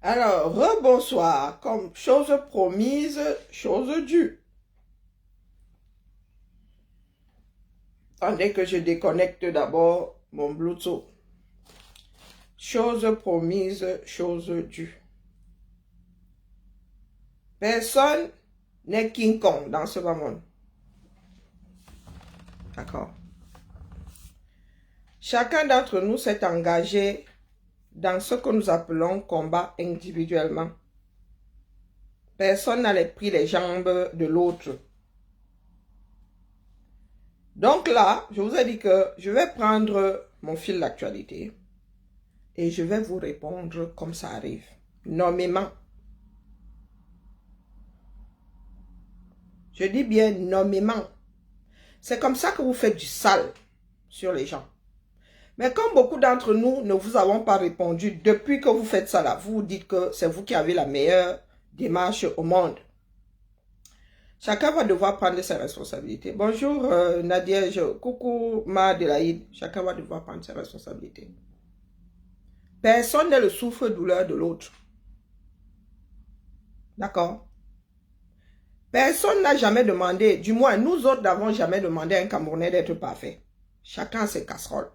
Alors, rebonsoir, comme chose promise, chose due. Attendez que je déconnecte d'abord mon Bluetooth. Chose promise, chose due. Personne n'est King Kong dans ce bas monde. D'accord. Chacun d'entre nous s'est engagé dans ce que nous appelons combat individuellement. Personne n'a pris les jambes de l'autre. Donc là, je vous ai dit que je vais prendre mon fil d'actualité et je vais vous répondre comme ça arrive, nommément. Je dis bien nommément. C'est comme ça que vous faites du sale sur les gens. Mais comme beaucoup d'entre nous ne vous avons pas répondu depuis que vous faites ça là, vous vous dites que c'est vous qui avez la meilleure démarche au monde. Chacun va devoir prendre ses responsabilités. Bonjour Nadia, coucou Ma Delaïde. Chacun va devoir prendre ses responsabilités. Personne n'est le souffre-douleur de l'autre. D'accord? Personne n'a jamais demandé, du moins nous autres n'avons jamais demandé à un Camerounais d'être parfait. Chacun a ses casseroles.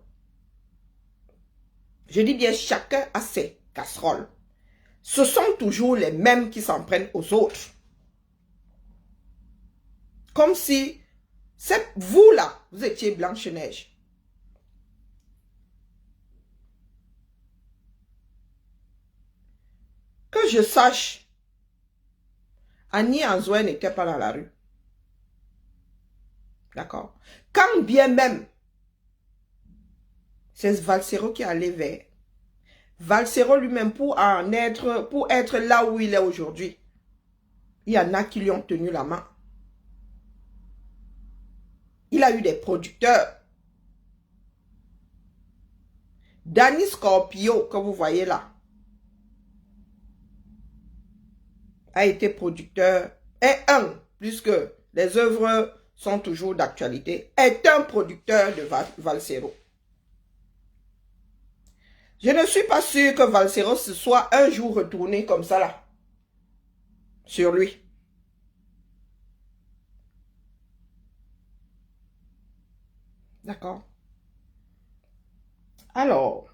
Je dis bien chacun a ses casseroles. Ce sont toujours les mêmes qui s'en prennent aux autres. Comme si c'est vous là, vous étiez Blanche-Neige. Que je sache, Annie Anzoué n'était pas dans la rue. D'accord? Quand bien même, c'est Valsero qui allait vers. Valsero lui-même pour être là où il est aujourd'hui. Il y en a qui lui ont tenu la main. Il a eu des producteurs. Danny Scorpio, que vous voyez là, a été producteur, puisque les œuvres sont toujours d'actualité, est un producteur de Valsero. Je ne suis pas sûr que Valsero se soit un jour retourné comme ça là, sur lui. D'accord? Alors,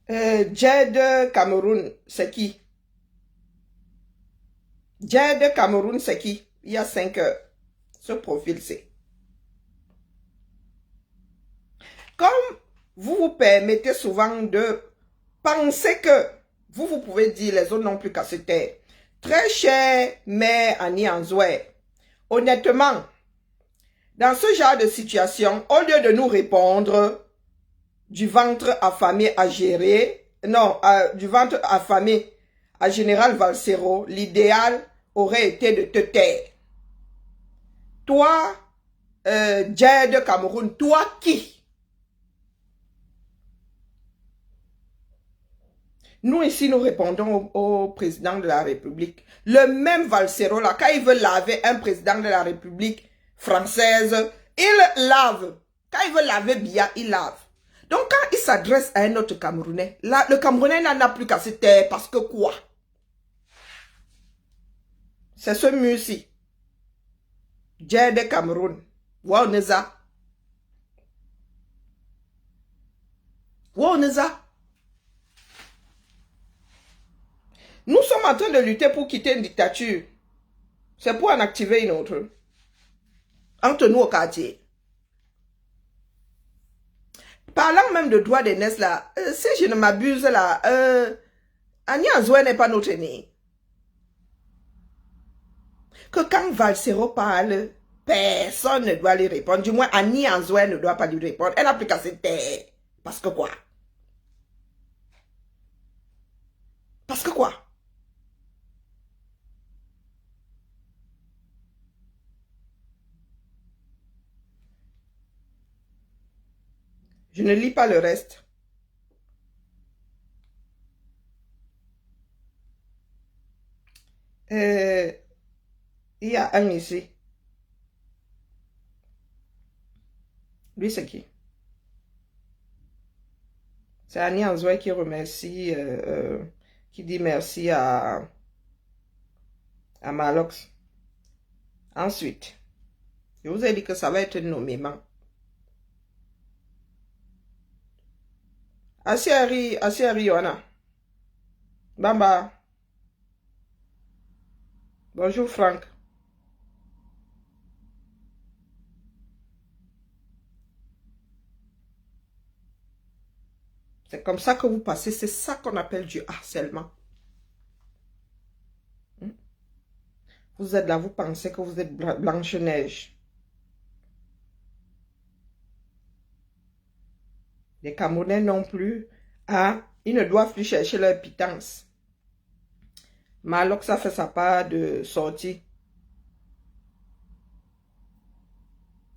Jed Cameroun, c'est qui? Jed Cameroun, c'est qui? Il y a 5 heures. Ce profil, c'est. Comme vous vous permettez souvent de penser que vous pouvez dire les autres n'ont plus qu'à se taire. Très cher mère Annie Anzoué, honnêtement, dans ce genre de situation, au lieu de nous répondre du ventre affamé à gérer, non, du ventre affamé à Général Valsero, l'idéal aurait été de te taire. Toi, Jed Cameroun, toi qui? Nous ici, nous répondons au président de la République. Le même Valsero là, quand il veut laver un président de la République française, il lave. Quand il veut laver bien, il lave. Donc quand il s'adresse à un autre Camerounais, là, le Camerounais n'en a plus qu'à se taire parce que quoi? C'est ce mur-ci. Jed Cameroun. Wow, Neza. Wow, Neza. Nous sommes en train de lutter pour quitter une dictature. C'est pour en activer une autre. Entre nous au quartier. Parlant même de droit d'aînesse là, si je ne m'abuse là, Annie Anzoué n'est pas notre aînée. Que quand Valsero parle, personne ne doit lui répondre. Du moins, Annie Anzoué ne doit pas lui répondre. Elle n'a plus qu'à se taire. Parce que quoi? Parce que quoi? Je ne lis pas le reste. Il y a un ici. Lui, c'est qui? C'est Annie Anzoué qui remercie, qui dit merci à Malox. Ensuite, je vous ai dit que ça va être un nommément. Asiari, Yohana. Bamba. Bonjour Franck. C'est comme ça que vous passez, c'est ça qu'on appelle du harcèlement. Vous êtes là, vous pensez que vous êtes Blanche-Neige. Les Camerounais non plus, hein, ils ne doivent plus chercher leur pitance. Malox a fait sa part de sortie.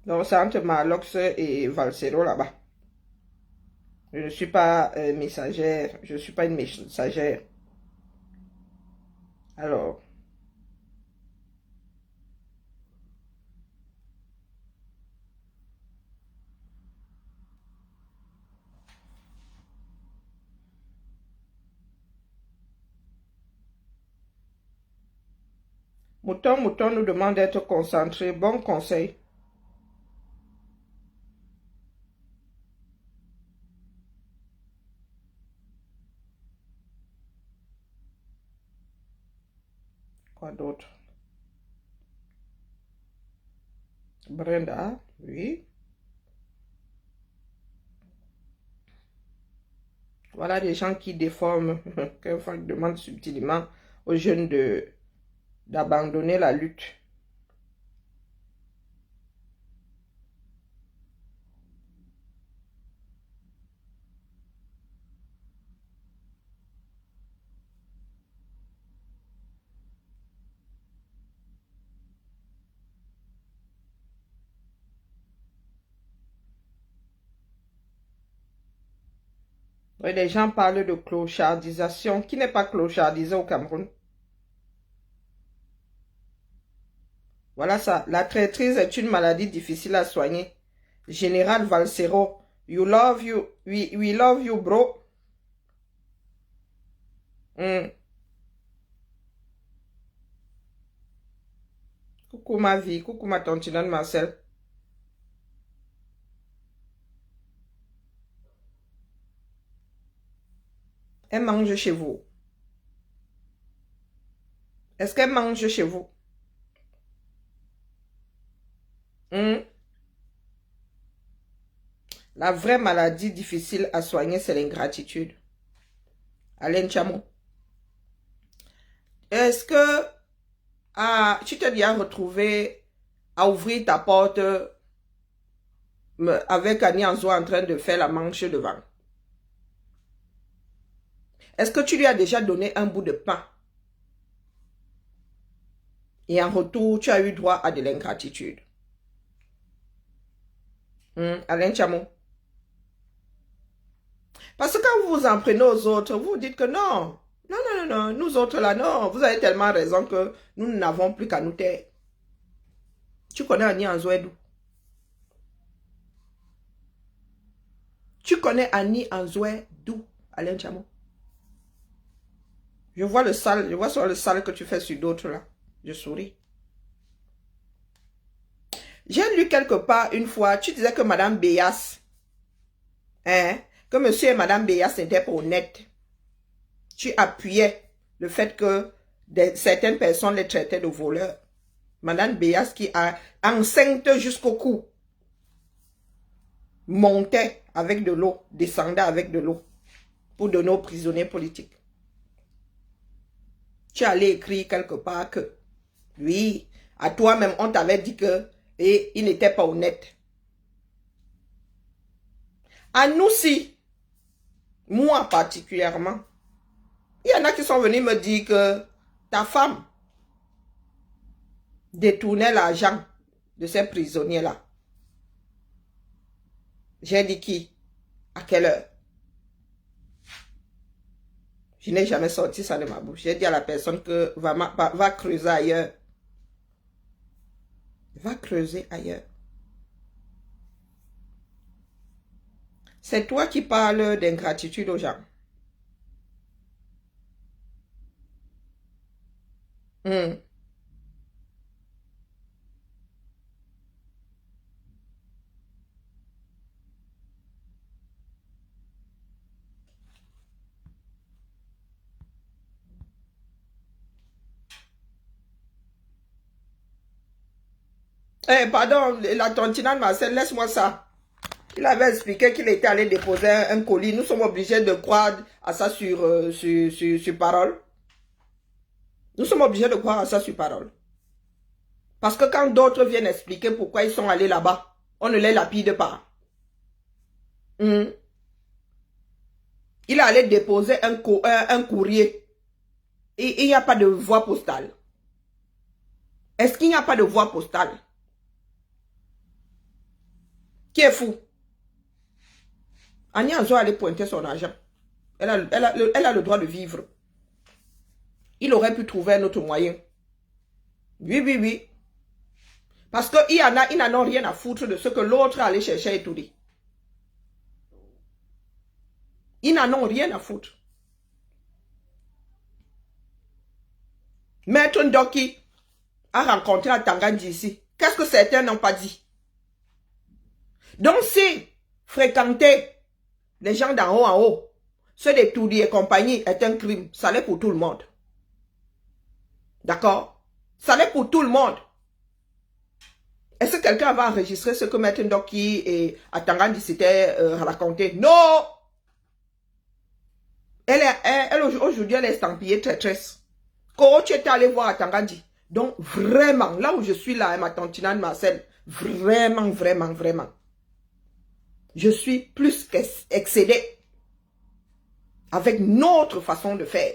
Donc c'est entre Malox et Valsero là-bas. Je ne suis pas messagère, je ne suis pas une messagère. Alors, Mouton nous demande d'être concentré. Bon conseil. Quoi d'autre? Brenda, oui. Voilà des gens qui déforment, quelquefois demandent subtilement aux jeunes d'abandonner la lutte. Oui, les gens parlent de clochardisation. Qui n'est pas clochardisé au Cameroun? Voilà ça. La traîtrise est une maladie difficile à soigner. Général Valsero, we love you, bro. Coucou ma vie, coucou ma tantinante Marcel. Elle mange chez vous. Est-ce qu'elle mange chez vous? La vraie maladie difficile à soigner, c'est l'ingratitude. Alain Chamo. Est-ce que tu t'es bien retrouvé à ouvrir ta porte avec Annie Anzo en train de faire la manche devant? Est-ce que tu lui as déjà donné un bout de pain? Et en retour, tu as eu droit à de l'ingratitude. Alain Chamo. Parce que quand vous vous en prenez aux autres, vous vous dites que non. Non, non, non, non. Nous autres là, non. Vous avez tellement raison que nous n'avons plus qu'à nous taire. Tu connais Annie Anzouedou? Tu connais Annie Anzouedou, Alain Chamo? Je vois le sale, je vois sur le sale que tu fais sur d'autres là. Je souris. J'ai lu quelque part une fois, tu disais que Madame Béas, que Monsieur et Madame Béas n'étaient pas honnêtes. Tu appuyais le fait que certaines personnes les traitaient de voleurs. Madame Béas qui a enceinte jusqu'au cou, montait avec de l'eau, descendait avec de l'eau pour donner aux prisonniers politiques. Tu allais écrire quelque part que, oui, à toi-même, on t'avait dit que il n'était pas honnête. À nous si, moi particulièrement, il y en a qui sont venus me dire que ta femme détournait l'argent de ces prisonniers-là. J'ai dit qui? À quelle heure? Je n'ai jamais sorti ça de ma bouche. J'ai dit à la personne que va creuser ailleurs. Va creuser ailleurs. C'est toi qui parles d'ingratitude aux gens. Hmm. Eh, pardon, la tontine Marcel, laisse-moi ça. Il avait expliqué qu'il était allé déposer un colis. Nous sommes obligés de croire à ça sur parole. Nous sommes obligés de croire à ça sur parole. Parce que quand d'autres viennent expliquer pourquoi ils sont allés là-bas, on ne les lapide pas. Hmm. Il est allé déposer un courrier. Et il n'y a pas de voie postale. Est-ce qu'il n'y a pas de voie postale? Qui est fou? Annie Anzo allait pointer son argent. Elle a le droit de vivre. Il aurait pu trouver un autre moyen. Oui, oui, oui. Parce qu'il y en a, ils n'en ont rien à foutre de ce que l'autre allait chercher et tout dit. Ils n'en ont rien à foutre. Maître Ndoki a rencontré à Tangandji ici. Qu'est-ce que certains n'ont pas dit? Donc si fréquenter les gens d'en haut en haut, ceux des Toudi et compagnie est un crime, ça l'est pour tout le monde. D'accord? Ça l'est pour tout le monde. Est-ce que quelqu'un va enregistrer ce que Maître Ndoki et Atangandi s'étaient raconté? Non! Elle aujourd'hui, elle est estampillée traîtresse. Quand tu étais allé voir Atangandi. Donc, vraiment, là où je suis là, ma tante Tinane Marcel, vraiment, vraiment, vraiment. Je suis plus qu'excédé avec notre façon de faire.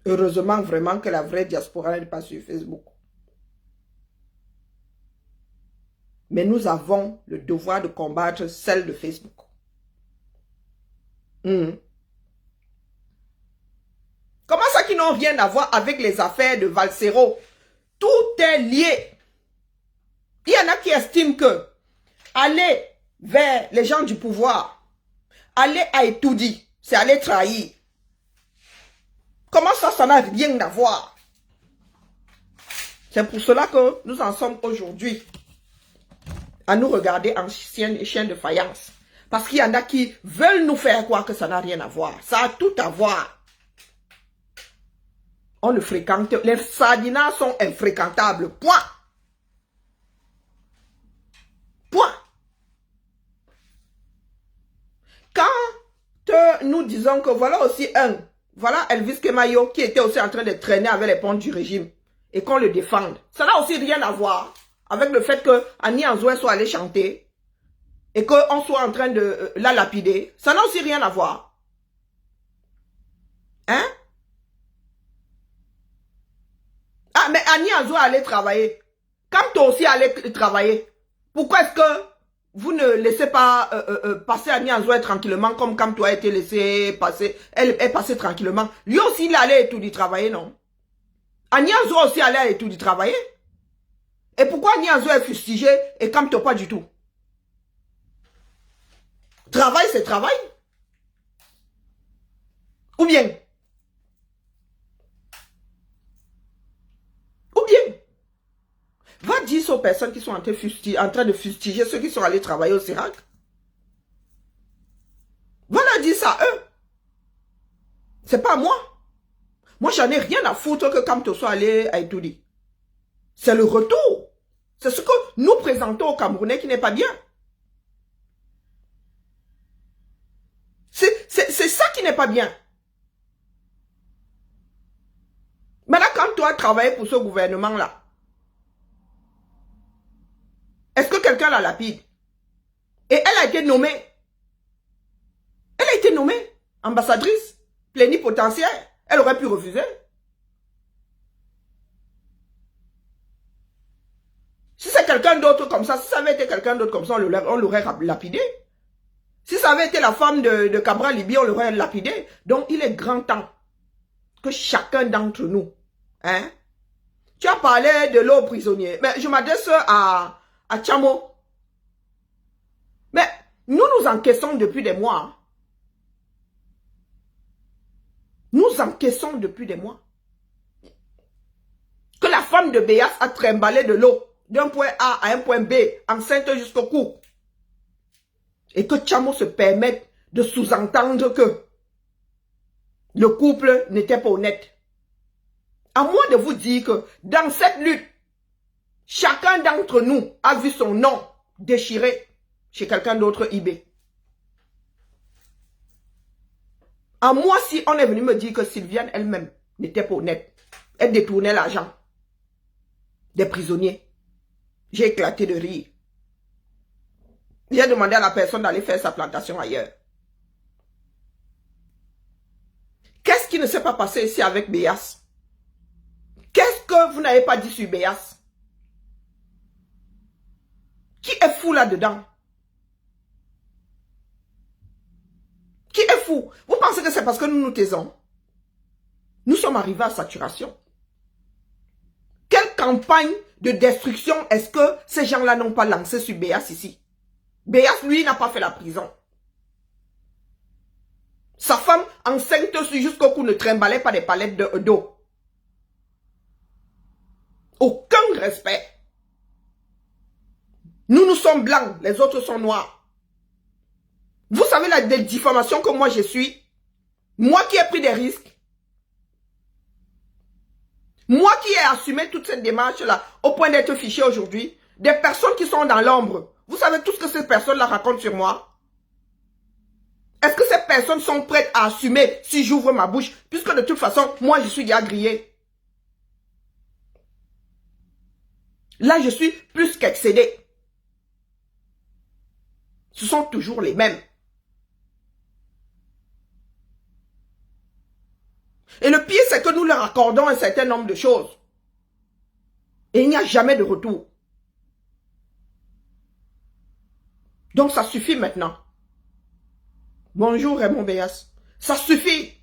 Heureusement vraiment que la vraie diaspora n'est pas sur Facebook. Mais nous avons le devoir de combattre celle de Facebook. Comment ça qu'ils n'ont rien à voir avec les affaires de Valsero? Tout est lié. Il y en a qui estiment que aller vers les gens du pouvoir, aller à Etoudi, c'est aller trahir. Comment ça n'a rien à voir? C'est pour cela que nous en sommes aujourd'hui à nous regarder en chien de faïence. Parce qu'il y en a qui veulent nous faire croire que ça n'a rien à voir. Ça a tout à voir. On ne fréquente... Les sardinas sont infréquentables. Point. Point. Quand nous disons que voilà aussi voilà Elvis Kemayo qui était aussi en train de traîner avec les pontes du régime et qu'on le défende, ça n'a aussi rien à voir avec le fait que Annie Anzoué soit allé chanter et qu'on soit en train de la lapider. Ça n'a aussi rien à voir. Hein? Ah, mais Annie Anzoué allait travailler. Quand toi aussi allais travailler, pourquoi est-ce que vous ne laissez pas passer Annie Anzoué tranquillement comme quand toi a été laissé passer, elle est passée tranquillement. Lui aussi, il allait étudier travailler, non? Annie Anzoué aussi allait étudier travailler. Et pourquoi Annie Anzoué est fustigé et quand toi pas du tout? Travail, c'est travail. Ou bien? Ou bien? Va dire aux personnes qui sont en train de fustiger ceux qui sont allés travailler au CIRAC. Voilà, dire ça à eux. C'est pas moi. Moi, j'en ai rien à foutre que Kamto soit allé à Etoudi. C'est le retour. C'est ce que nous présentons aux Camerounais qui n'est pas bien. C'est ça qui n'est pas bien. Maintenant, quand toi travailles pour ce gouvernement-là, est-ce que quelqu'un la lapide? Et elle a été nommée. Elle a été nommée ambassadrice, plénipotentiaire. Elle aurait pu refuser. Si c'est quelqu'un d'autre comme ça, si ça avait été quelqu'un d'autre comme ça, on l'aurait lapidé. Si ça avait été la femme de Cabral Libi, on l'aurait lapidé. Donc, il est grand temps que chacun d'entre nous, hein, tu as parlé de l'eau prisonnier, mais je m'adresse à Chamo. nous encaissons depuis des mois. Nous encaissons depuis des mois. Que la femme de Béas a trimballé de l'eau d'un point A à un point B, enceinte jusqu'au cou. Et que Tchamo se permette de sous-entendre que le couple n'était pas honnête. À moins de vous dire que dans cette lutte, chacun d'entre nous a vu son nom déchiré chez quelqu'un d'autre eBay. À moi, si on est venu me dire que Sylviane elle-même n'était pas honnête, elle détournait l'argent des prisonniers, j'ai éclaté de rire. J'ai demandé à la personne d'aller faire sa plantation ailleurs. Qu'est-ce qui ne s'est pas passé ici avec Béas? Qu'est-ce que vous n'avez pas dit sur Béas? Qui est fou là-dedans? Qui est fou? Vous pensez que c'est parce que nous nous taisons? Nous sommes arrivés à saturation. Quelle campagne de destruction est-ce que ces gens-là n'ont pas lancé sur Béas ici? Béas, lui, n'a pas fait la prison. Sa femme, enceinte jusqu'au cou, ne trimballait pas des palettes d'eau. Aucun respect. Nous sommes blancs, les autres sont noirs. Vous savez la diffamation que moi je suis? Moi qui ai pris des risques. Moi qui ai assumé toute cette démarche-là, au point d'être fiché aujourd'hui, des personnes qui sont dans l'ombre. Vous savez tout ce que ces personnes-là racontent sur moi? Est-ce que ces personnes sont prêtes à assumer si j'ouvre ma bouche? Puisque de toute façon, moi je suis déjà grillé. Là, je suis plus qu'excédé. Ce sont toujours les mêmes. Et le pire, c'est que nous leur accordons un certain nombre de choses. Et il n'y a jamais de retour. Donc ça suffit maintenant. Bonjour Raymond Béas. Ça suffit.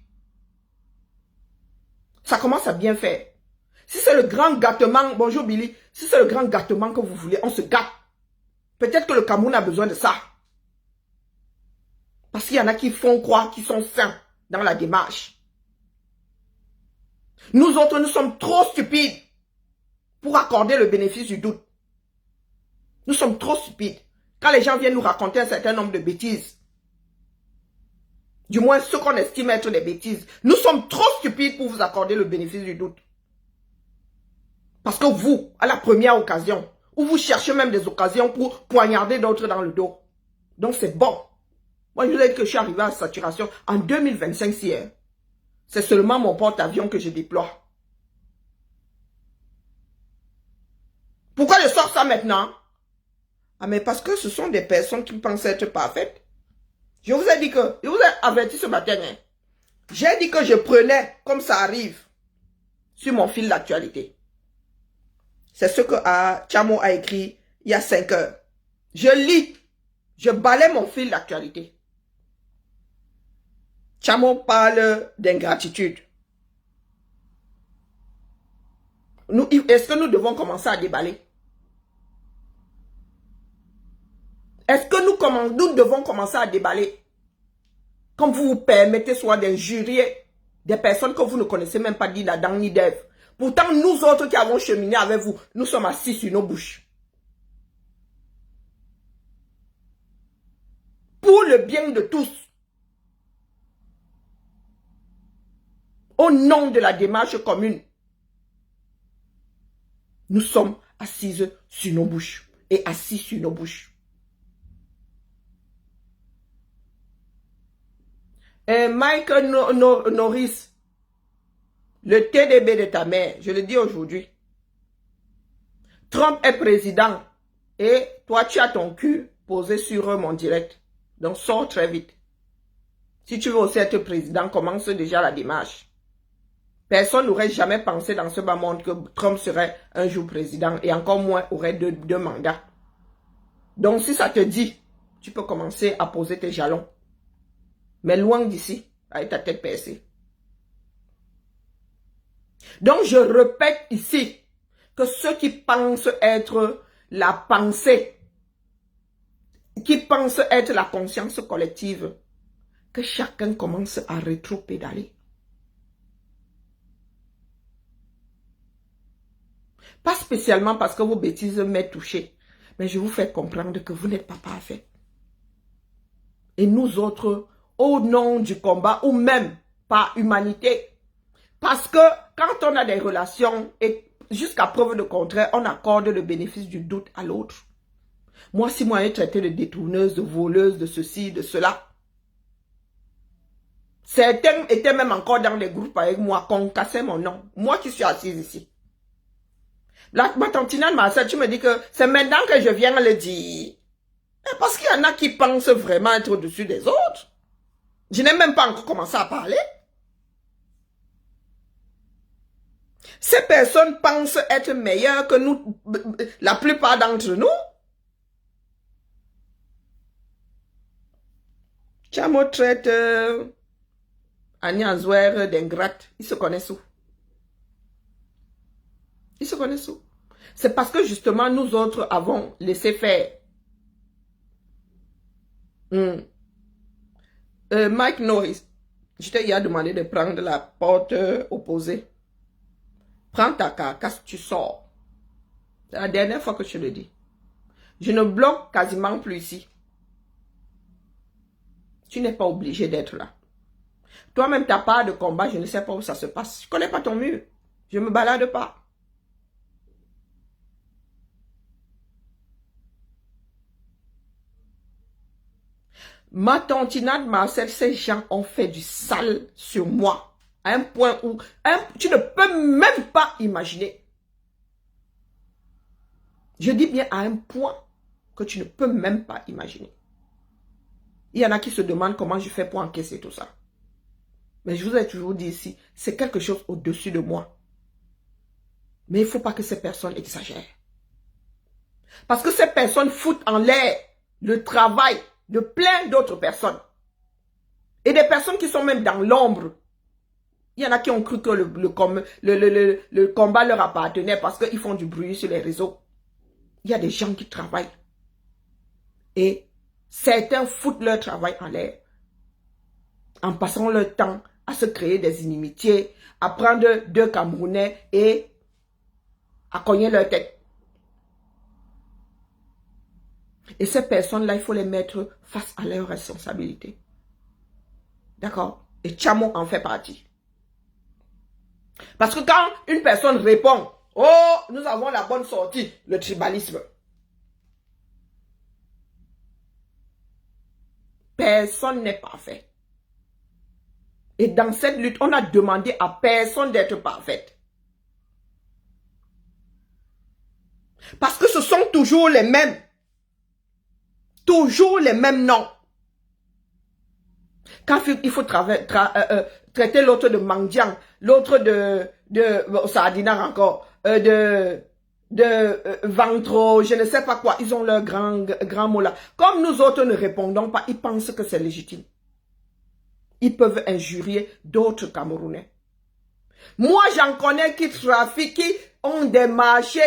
Ça commence à bien faire. Si c'est le grand gâtement, bonjour Billy, si c'est le grand gâtement que vous voulez, on se gâte. Peut-être que le Cameroun a besoin de ça. Parce qu'il y en a qui font croire qu'ils sont sains dans la démarche. Nous autres, nous sommes trop stupides pour accorder le bénéfice du doute. Nous sommes trop stupides. Quand les gens viennent nous raconter un certain nombre de bêtises, du moins ce qu'on estime être des bêtises, nous sommes trop stupides pour vous accorder le bénéfice du doute. Parce que vous, à la première occasion, ou vous cherchez même des occasions pour poignarder d'autres dans le dos. Donc c'est bon. Moi je vous ai dit que je suis arrivé à saturation en 2025 hier. C'est seulement mon porte-avions que je déploie. Pourquoi je sors ça maintenant? Ah mais parce que ce sont des personnes qui pensent être parfaites. Je vous ai dit que, je vous ai averti ce matin. Hein. J'ai dit que je prenais comme ça arrive sur mon fil d'actualité. C'est ce que Tchamo a écrit il y a 5 heures. Je lis, je balaie mon fil d'actualité. Tchamo parle d'ingratitude. Est-ce que nous devons commencer à déballer? Est-ce que nous devons commencer à déballer? Comme vous vous permettez soit d'injurier des personnes que vous ne connaissez même pas ni d'Adam ni d'Ève. Pourtant, nous autres qui avons cheminé avec vous, nous sommes assis sur nos bouches. Pour le bien de tous. Au nom de la démarche commune. Nous sommes assises sur nos bouches. Et assis sur nos bouches. Et Mike Norris, le TDB de ta mère, je le dis aujourd'hui. Trump est président et toi tu as ton cul posé sur mon direct. Donc sors très vite. Si tu veux aussi être président, commence déjà la démarche. Personne n'aurait jamais pensé dans ce bas monde que Trump serait un jour président et encore moins aurait deux mandats. Donc si ça te dit, tu peux commencer à poser tes jalons. Mais loin d'ici, avec ta tête percée. Donc je répète ici que ceux qui pensent être la pensée qui pensent être la conscience collective, que chacun commence à rétro-pédaler. Pas spécialement parce que vos bêtises m'ont touché, mais je vous fais comprendre que vous n'êtes pas parfait. Et nous autres, au nom du combat, ou même par humanité, parce que quand on a des relations, et jusqu'à preuve de contraire, on accorde le bénéfice du doute à l'autre. Moi, si moi, j'ai traité de détourneuse, de voleuse, de ceci, de cela, certains étaient même encore dans les groupes avec moi, qu'on cassait mon nom. Moi qui suis assise ici. Ma tantinade Marcel, tu me dis que c'est maintenant que je viens le dire. Parce qu'il y en a qui pensent vraiment être au-dessus des autres. Je n'ai même pas encore commencé à parler. Ces personnes pensent être meilleures que nous, la plupart d'entre nous. Chamo traite Annie Anzouer d'ingrate. Ils se connaissent où? Ils se connaissent où? C'est parce que justement nous autres avons laissé faire. Mike Norris, je t'ai demandé de prendre la porte opposée. Prends ta carcasse, tu sors. C'est la dernière fois que je le dis. Je ne bloque quasiment plus ici. Tu n'es pas obligé d'être là. Toi-même, ta part de combat, je ne sais pas où ça se passe. Je ne connais pas ton mur. Je ne me balade pas. Ma tantinade Marcel, ces gens ont fait du sale sur moi. À un point où tu ne peux même pas imaginer. Je dis bien à un point que tu ne peux même pas imaginer. Il y en a qui se demandent comment je fais pour encaisser tout ça. Mais je vous ai toujours dit ici, c'est quelque chose au-dessus de moi. Mais il ne faut pas que ces personnes exagèrent. Parce que ces personnes foutent en l'air le travail de plein d'autres personnes. Et des personnes qui sont même dans l'ombre. Il y en a qui ont cru que le combat leur appartenait parce qu'ils font du bruit sur les réseaux. Il y a des gens qui travaillent. Et certains foutent leur travail en l'air. En passant leur temps à se créer des inimitiés, à prendre deux Camerounais et à cogner leur tête. Et ces personnes-là, il faut les mettre face à leurs responsabilités. D'accord? Et Chamo en fait partie. Parce que quand une personne répond, oh, nous avons la bonne sortie, le tribalisme. Personne n'est parfait. Et dans cette lutte, on a demandé à personne d'être parfaite. Parce que ce sont toujours les mêmes. Toujours les mêmes noms. Quand il faut traiter l'autre de mendiant, l'autre de sardinard encore, de ventro, je ne sais pas quoi, ils ont leur grand mot là. Comme nous autres ne répondons pas, ils pensent que c'est légitime. Ils peuvent injurier d'autres Camerounais. Moi, j'en connais qui trafiquent, qui ont des marchés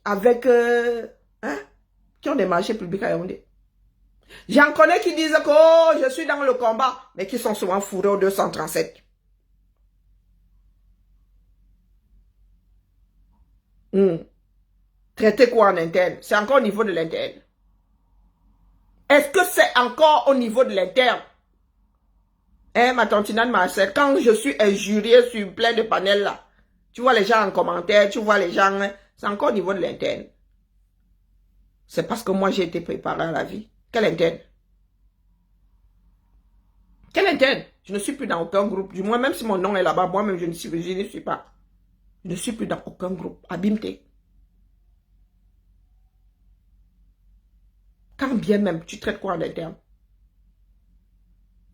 avec... qui ont des marchés publics à Yaoundé. J'en connais qui disent que oh, je suis dans le combat, mais qui sont souvent fourrés au 237. Traiter quoi en interne? C'est encore au niveau de l'interne. Est-ce que c'est encore au niveau de l'interne? Ma tantinade Marcel, quand je suis injuriée sur plein de panels là, tu vois les gens en commentaire, tu vois les gens, c'est encore au niveau de l'interne. C'est parce que moi j'ai été préparé à la vie. Quel interne? Quel interne? Je ne suis plus dans aucun groupe. Du moins, même si mon nom est là-bas, moi-même je ne suis pas. Je ne suis plus dans aucun groupe. Abimte. Quand bien même, tu traites quoi en interne?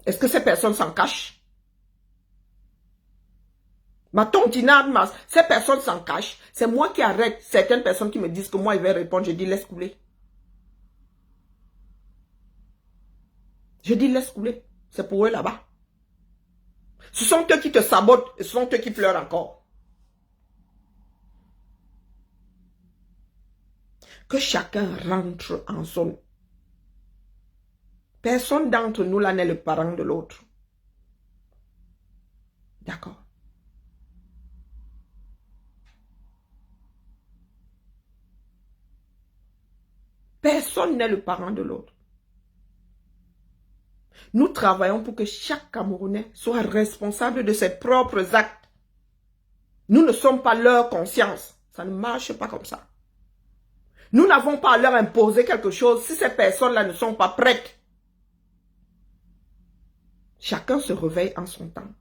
Est-ce que ces personnes s'en cachent? Ma tontinade, ces personnes s'en cachent. C'est moi qui arrête certaines personnes qui me disent que moi, ils vont répondre. Je dis, laisse couler. Je dis, laisse couler. C'est pour eux là-bas. Ce sont eux qui te sabotent et ce sont eux qui pleurent encore. Que chacun rentre en zone. Personne d'entre nous là n'est le parent de l'autre. D'accord. Personne n'est le parent de l'autre. Nous travaillons pour que chaque Camerounais soit responsable de ses propres actes. Nous ne sommes pas leur conscience. Ça ne marche pas comme ça. Nous n'avons pas à leur imposer quelque chose si ces personnes-là ne sont pas prêtes. Chacun se réveille en son temps.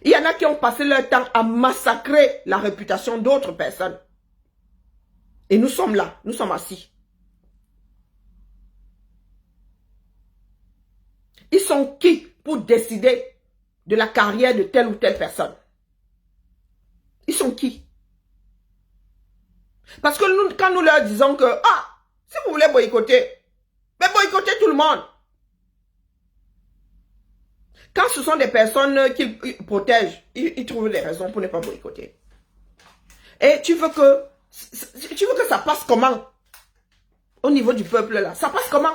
Il y en a qui ont passé leur temps à massacrer la réputation d'autres personnes. Et nous sommes là, nous sommes assis. Ils sont qui pour décider de la carrière de telle ou telle personne? Ils sont qui? Parce que nous, quand nous leur disons que, ah, si vous voulez boycotter, mais boycottez tout le monde. Quand ce sont des personnes qu'ils protègent, ils trouvent des raisons pour ne pas boycotter. Et tu veux que ça passe comment? Au niveau du peuple là, ça passe comment?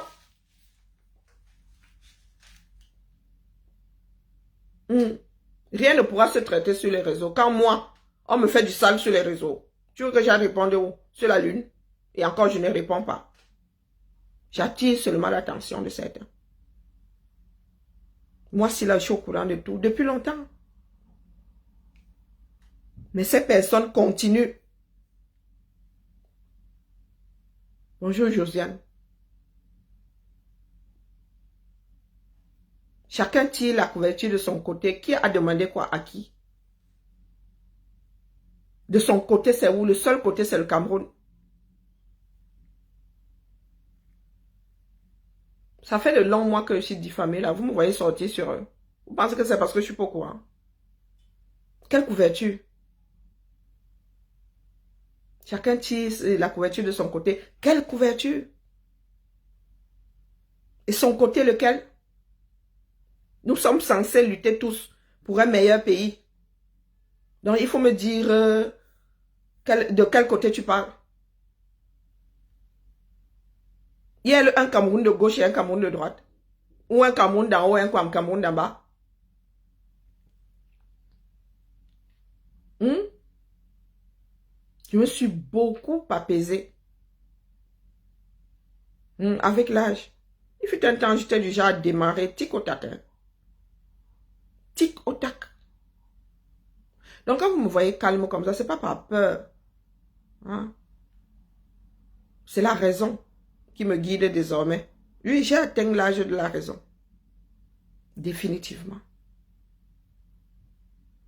Rien ne pourra se traiter sur les réseaux. Quand moi, on me fait du sale sur les réseaux, tu veux que j'aille répondre où? Sur la lune? Et encore, je ne réponds pas. J'attire seulement l'attention de certains. Moi, si là, je suis au courant de tout, depuis longtemps. Mais ces personnes continuent. Bonjour, Josiane. Chacun tire la couverture de son côté. Qui a demandé quoi à qui? De son côté, c'est où? Le seul côté, c'est le Cameroun. Ça fait de longs mois que je suis diffamée là. Vous me voyez sortir sur eux. Vous pensez que c'est parce que je suis pas au courant? Quelle couverture? Chacun tire la couverture de son côté. Quelle couverture? Et son côté lequel? Nous sommes censés lutter tous pour un meilleur pays. Donc il faut me dire de quel côté tu parles. Il y a un Cameroun de gauche et un Cameroun de droite. Ou un Cameroun d'en haut et un Cameroun d'en bas. Je me suis beaucoup apaisée. Avec l'âge. Il fut un temps, j'étais du genre à démarrer tic au tac. Tic au tac. Donc quand vous me voyez calme comme ça, c'est pas par peur. Hein? C'est la raison qui me guide désormais. Oui, j'ai atteint l'âge de la raison. Définitivement.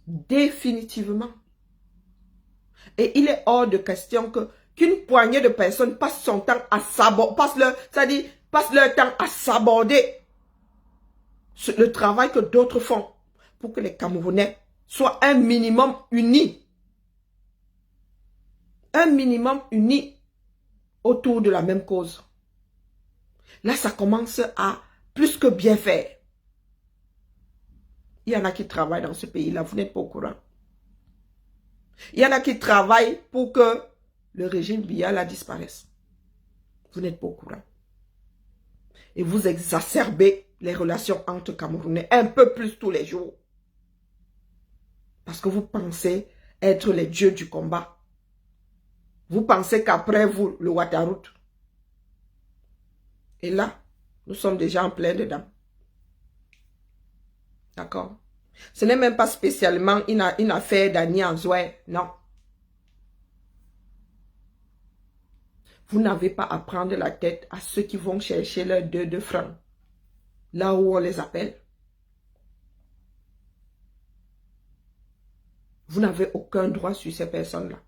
Définitivement. Et il est hors de question qu'une poignée de personnes passe son temps à saborder, passe leur temps à saborder le travail que d'autres font pour que les Camerounais soient un minimum unis. Un minimum unis autour de la même cause. Là, ça commence à plus que bien faire. Il y en a qui travaillent dans ce pays-là, vous n'êtes pas au courant. Il y en a qui travaillent pour que le régime Biya disparaisse. Vous n'êtes pas au courant. Et vous exacerbez les relations entre Camerounais un peu plus tous les jours. Parce que vous pensez être les dieux du combat. Vous pensez qu'après vous, le Ouattara. Et là, nous sommes déjà en plein dedans. D'accord? Ce n'est même pas spécialement une affaire d'Annie Anzoué, non. Vous n'avez pas à prendre la tête à ceux qui vont chercher leurs 2 francs. Là où on les appelle. Vous n'avez aucun droit sur ces personnes-là.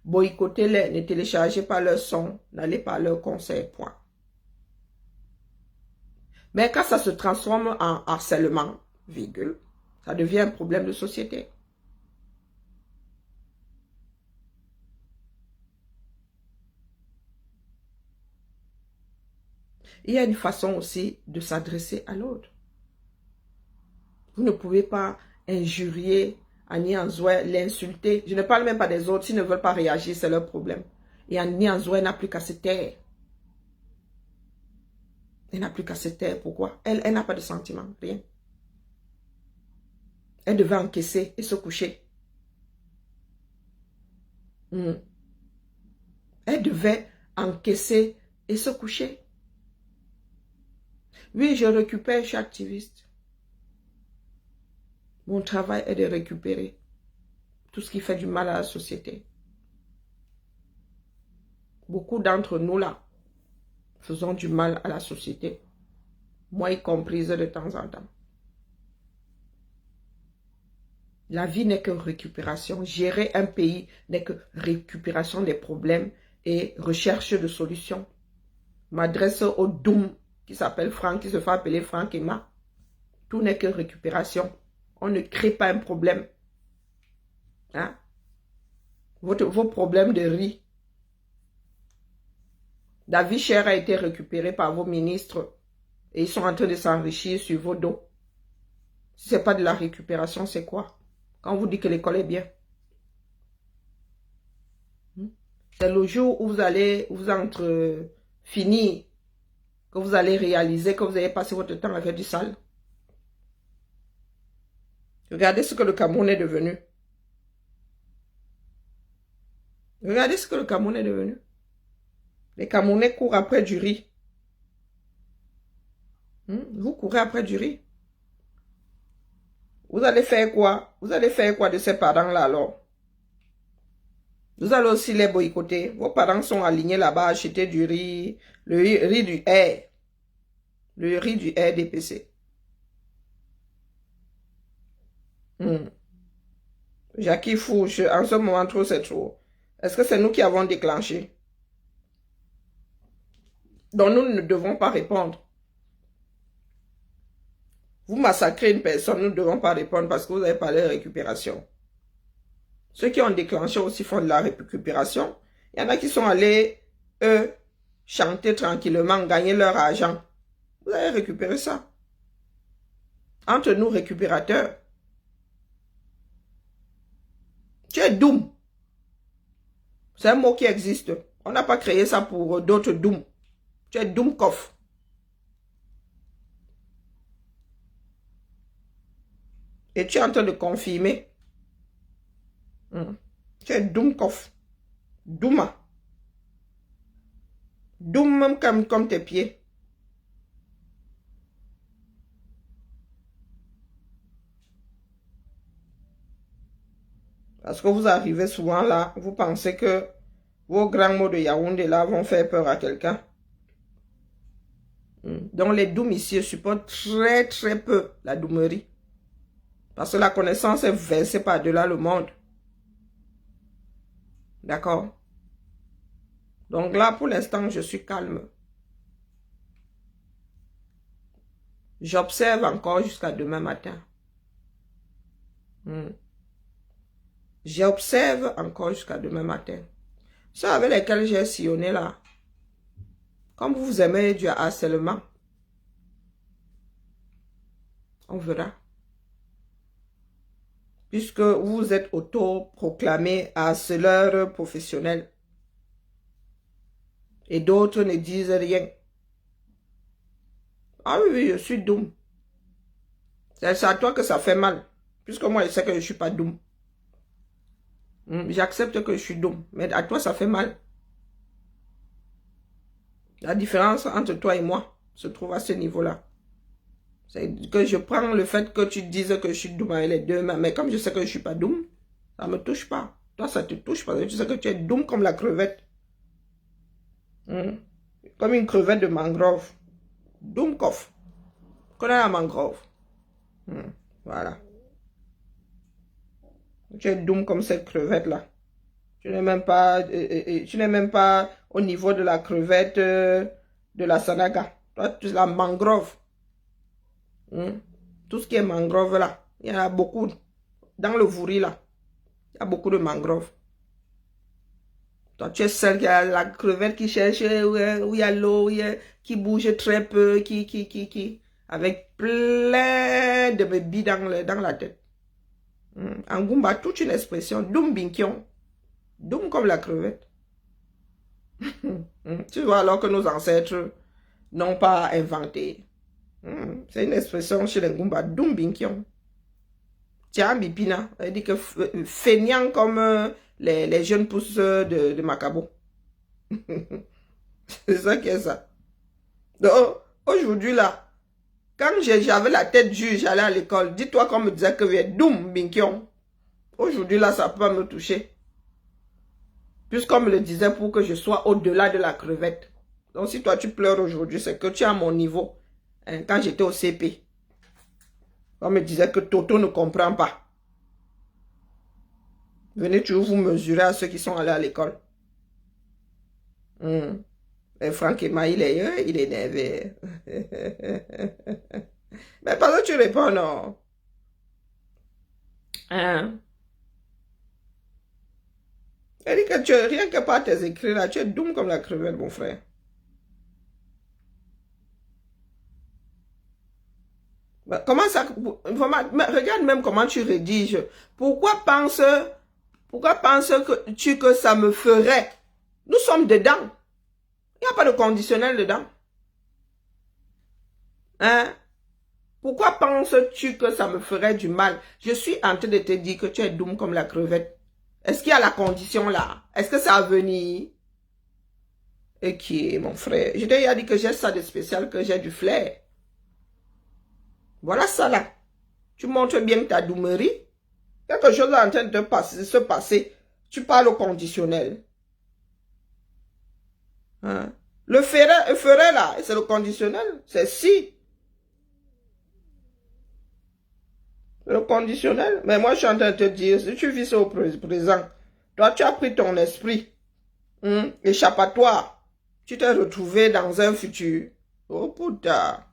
Boycottez-les, ne téléchargez pas leur son, n'allez pas à leur conseil, point. Mais quand ça se transforme en harcèlement, virgule, ça devient un problème de société. Il y a une façon aussi de s'adresser à l'autre. Vous ne pouvez pas injurier Annie Anzoué, l'insulter. Je ne parle même pas des autres. S'ils ne veulent pas réagir, c'est leur problème. Et Annie Anzoué n'a plus qu'à se taire. Elle n'a plus qu'à se taire. Pourquoi? Elle n'a pas de sentiments, rien. Elle devait encaisser et se coucher. Elle devait encaisser et se coucher. Oui, je récupère, je suis activiste. Mon travail est de récupérer tout ce qui fait du mal à la société. Beaucoup d'entre nous là, faisons du mal à la société. Moi y comprise de temps en temps. La vie n'est que récupération. Gérer un pays n'est que récupération des problèmes et recherche de solutions. M'adresse au Doom qui s'appelle Franck, qui se fait appeler Franck Emma. Tout n'est que récupération. On ne crée pas un problème. Hein? Vos problèmes de riz. La vie chère a été récupérée par vos ministres et ils sont en train de s'enrichir sur vos dos. Si ce n'est pas de la récupération, c'est quoi? Quand on vous dit que l'école est bien. C'est le jour où vous allez vous finir, que vous allez réaliser que vous avez passé votre temps à faire du sale. Regardez ce que le Cameroun est devenu. Regardez ce que le Cameroun est devenu. Les Camerounais courent après du riz. Vous courez après du riz. Vous allez faire quoi? Vous allez faire quoi de ces parents-là alors? Vous allez aussi les boycotter. Vos parents sont alignés là-bas à acheter du riz, le riz du Air. Le riz du Air DPC. Jackie Fouche, en ce moment trop c'est trop. Est-ce que c'est nous qui avons déclenché? Donc nous ne devons pas répondre. Vous massacrez une personne, nous ne devons pas répondre parce que vous avez parlé de récupération. Ceux qui ont déclenché aussi font de la récupération. Il y en a qui sont allés, eux, chanter tranquillement, gagner leur argent. Vous allez récupérer ça. Entre nous, récupérateurs. Tu es doom. C'est un mot qui existe. On n'a pas créé ça pour d'autres doom. Tu es doomkoff. Et tu es en train de confirmer. Tu es doomkoff. Douma. Doom même comme tes pieds. Parce que vous arrivez souvent là, vous pensez que vos grands mots de Yaoundé là vont faire peur à quelqu'un. Donc les dooms ici supportent très très peu la doumerie. Parce que la connaissance est versée par-delà le monde. D'accord? Donc là, pour l'instant, je suis calme. J'observe encore jusqu'à demain matin. J'observe encore jusqu'à demain matin. Ceux avec lesquels j'ai sillonné là, comme vous aimez du harcèlement, on verra. Puisque vous êtes auto-proclamé harceleur professionnel. Et d'autres ne disent rien. Ah oui, je suis doom. C'est à toi que ça fait mal. Puisque moi, je sais que je ne suis pas doom. J'accepte que je suis doom. Mais à toi, ça fait mal. La différence entre toi et moi se trouve à ce niveau-là. C'est que je prends le fait que tu dises que je suis doom avec les deux mains. Mais comme je sais que je ne suis pas doom, ça ne me touche pas. Toi, ça te touche parce que tu sais que tu es doom comme la crevette. Comme une crevette de mangrove. Doomkoff. Connais la mangrove. Voilà. Tu es doom comme cette crevette-là. Tu n'es même pas au niveau de la crevette de la Sanaga. Toi, tu es la mangrove. Tout ce qui est mangrove là, il y en a beaucoup. Dans le Vouri là, il y a beaucoup de mangroves. Toi, tu es celle qui a la crevette qui cherche où il y a l'eau, qui bouge très peu, avec plein de bébés dans la tête. En Goumba, toute une expression, Doum Binkion. Doum comme la crevette. Tu vois alors que nos ancêtres non pas inventée. C'est une expression chez les Ngumba, Doum Binkion. Tiens, Bipina, elle dit que feignant comme les jeunes pousses de Macabo. C'est ça qui est ça. Donc, aujourd'hui là, quand j'avais la tête dure, j'allais à l'école, dis-toi qu'on me disait que je Doum Binkion. Aujourd'hui là, ça peut pas me toucher. Puisqu'on me le disait pour que je sois au-delà de la crevette. Donc si toi tu pleures aujourd'hui, c'est que tu es à mon niveau. Hein, quand j'étais au CP, on me disait que Toto ne comprend pas. Venez toujours vous mesurer à ceux qui sont allés à l'école. Et Franck Emma, il est énervé. Mais parce que tu réponds non. Hein? Elle dit que tu es rien que par tes écrits là, tu es doux comme la crevette, mon frère. Comment ça, regarde même comment tu rédiges. Pourquoi penses-tu que ça me ferait? Nous sommes dedans. Il n'y a pas de conditionnel dedans. Hein? Pourquoi penses-tu que ça me ferait du mal? Je suis en train de te dire que tu es doux comme la crevette. Est-ce qu'il y a la condition là? Est-ce que ça va venir? Et qui est mon frère? Je t'ai déjà dit que j'ai ça de spécial, que j'ai du flair. Voilà ça là. Tu montres bien ta doumerie. Quelque chose est en train de se passer. Tu parles au conditionnel. Hein? Le ferait là, c'est le conditionnel. C'est si. Le conditionnel. Mais moi, je suis en train de te dire, si tu vis ça au présent, toi, tu as pris ton esprit. Échappatoire. Tu t'es retrouvé dans un futur. Oh putain.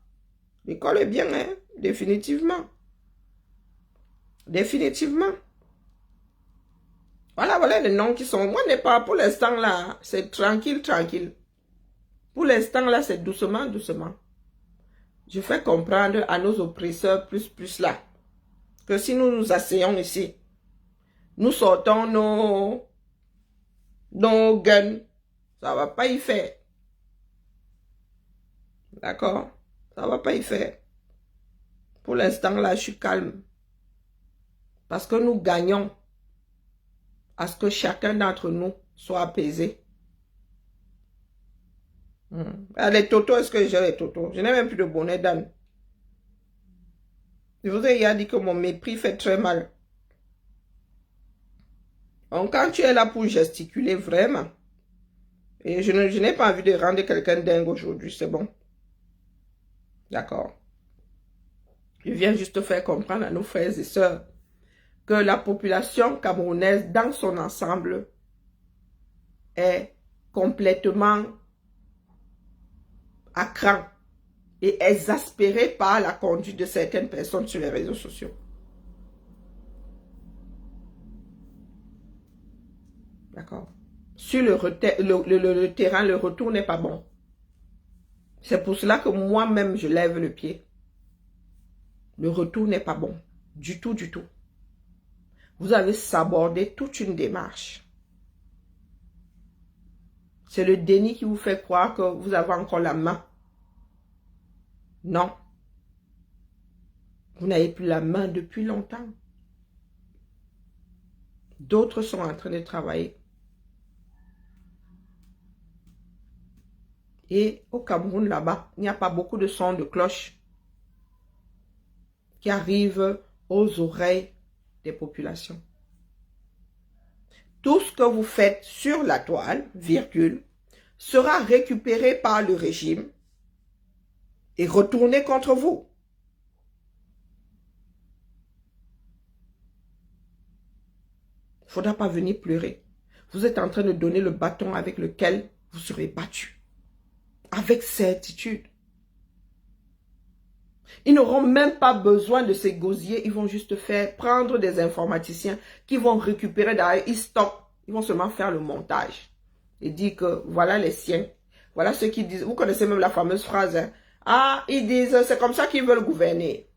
L'école est bien, hein? Définitivement. Définitivement. Voilà les noms qui sont. Moi, n'est pas pour l'instant là. C'est tranquille, tranquille. Pour l'instant là, c'est doucement, doucement. Je fais comprendre à nos oppresseurs plus là. Que si nous nous asseyons ici, nous sortons nos guns, ça va pas y faire. D'accord? Ça va pas y faire. Pour l'instant là, je suis calme. Parce que nous gagnons à ce que chacun d'entre nous soit apaisé. Les totos, est-ce que j'ai les totos? Je n'ai même plus de bonnet d'âne. Je vous ai déjà dit que mon mépris fait très mal. Donc, quand tu es là pour gesticuler vraiment, et je n'ai pas envie de rendre quelqu'un dingue aujourd'hui, c'est bon. D'accord. Je viens juste faire comprendre à nos frères et sœurs que la population camerounaise dans son ensemble est complètement à cran et exaspérée par la conduite de certaines personnes sur les réseaux sociaux. D'accord. Sur le terrain, le retour n'est pas bon. C'est pour cela que moi-même, je lève le pied. Le retour n'est pas bon. Du tout, du tout. Vous avez sabordé toute une démarche. C'est le déni qui vous fait croire que vous avez encore la main. Non. Vous n'avez plus la main depuis longtemps. D'autres sont en train de travailler. Et au Cameroun, là-bas, il n'y a pas beaucoup de sons de cloche qui arrivent aux oreilles des populations. Tout ce que vous faites sur la toile, virgule, sera récupéré par le régime et retourné contre vous. Il ne faudra pas venir pleurer. Vous êtes en train de donner le bâton avec lequel vous serez battu. Avec certitude. Ils n'auront même pas besoin de ces gosiers. Ils vont juste prendre des informaticiens qui vont récupérer derrière. Ils stockent. Ils vont seulement faire le montage. Et dire que voilà les siens. Voilà ceux qui disent. Vous connaissez même la fameuse phrase. Hein? Ah, ils disent c'est comme ça qu'ils veulent gouverner.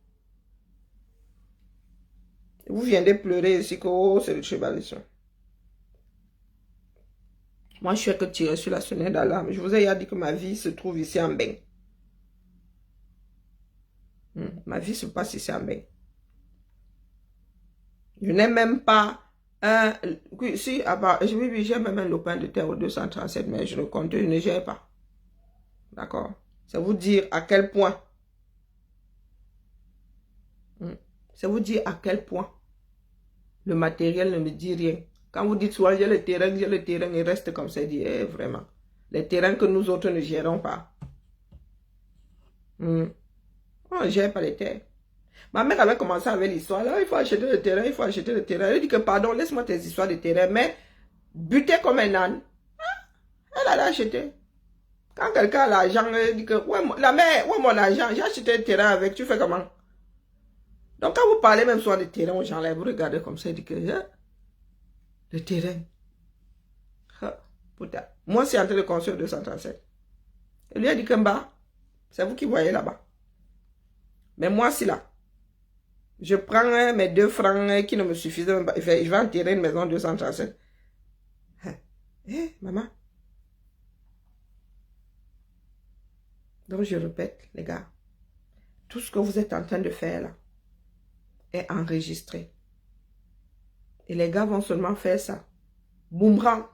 Vous viendrez pleurer ici que oh, c'est le tribalisme. Moi, je suis que tirer sur la sonnette d'alarme. Je vous ai déjà dit que ma vie se trouve ici en bain. Ma vie se passe ici en bain. Je n'ai même pas un... Si, oui, j'ai même un lopin de terre au 237, mais je ne gère pas. D'accord? C'est vous dire à quel point. C'est vous dire à quel point le matériel ne me dit rien. Quand vous dites souvent j'ai le terrain, il reste comme ça, il dit vraiment. Les terrains que nous autres ne gérons pas. On ne gère pas les terres. Ma mère avait commencé avec l'histoire. Là, il faut acheter le terrain, il faut acheter le terrain. Elle dit que pardon, laisse-moi tes histoires de terrain, mais buter comme un âne. Elle allait acheter. Quand quelqu'un a l'argent, elle dit que ouais, la mère, ouais, mon argent, j'ai acheté le terrain avec, tu fais comment? Donc quand vous parlez même souvent de terrain aux gens là, vous regardez comme ça, il dit que le terrain. Putain. Moi, c'est en train de construire 237. Elle lui a dit que bah, c'est vous qui voyez là-bas. Mais moi, si là, je prends mes 2 francs qui ne me suffisent même pas. Je vais enterrer une maison de 237. Maman. Donc, je répète, les gars. Tout ce que vous êtes en train de faire là est enregistré. Et les gars vont seulement faire ça. Boomerang.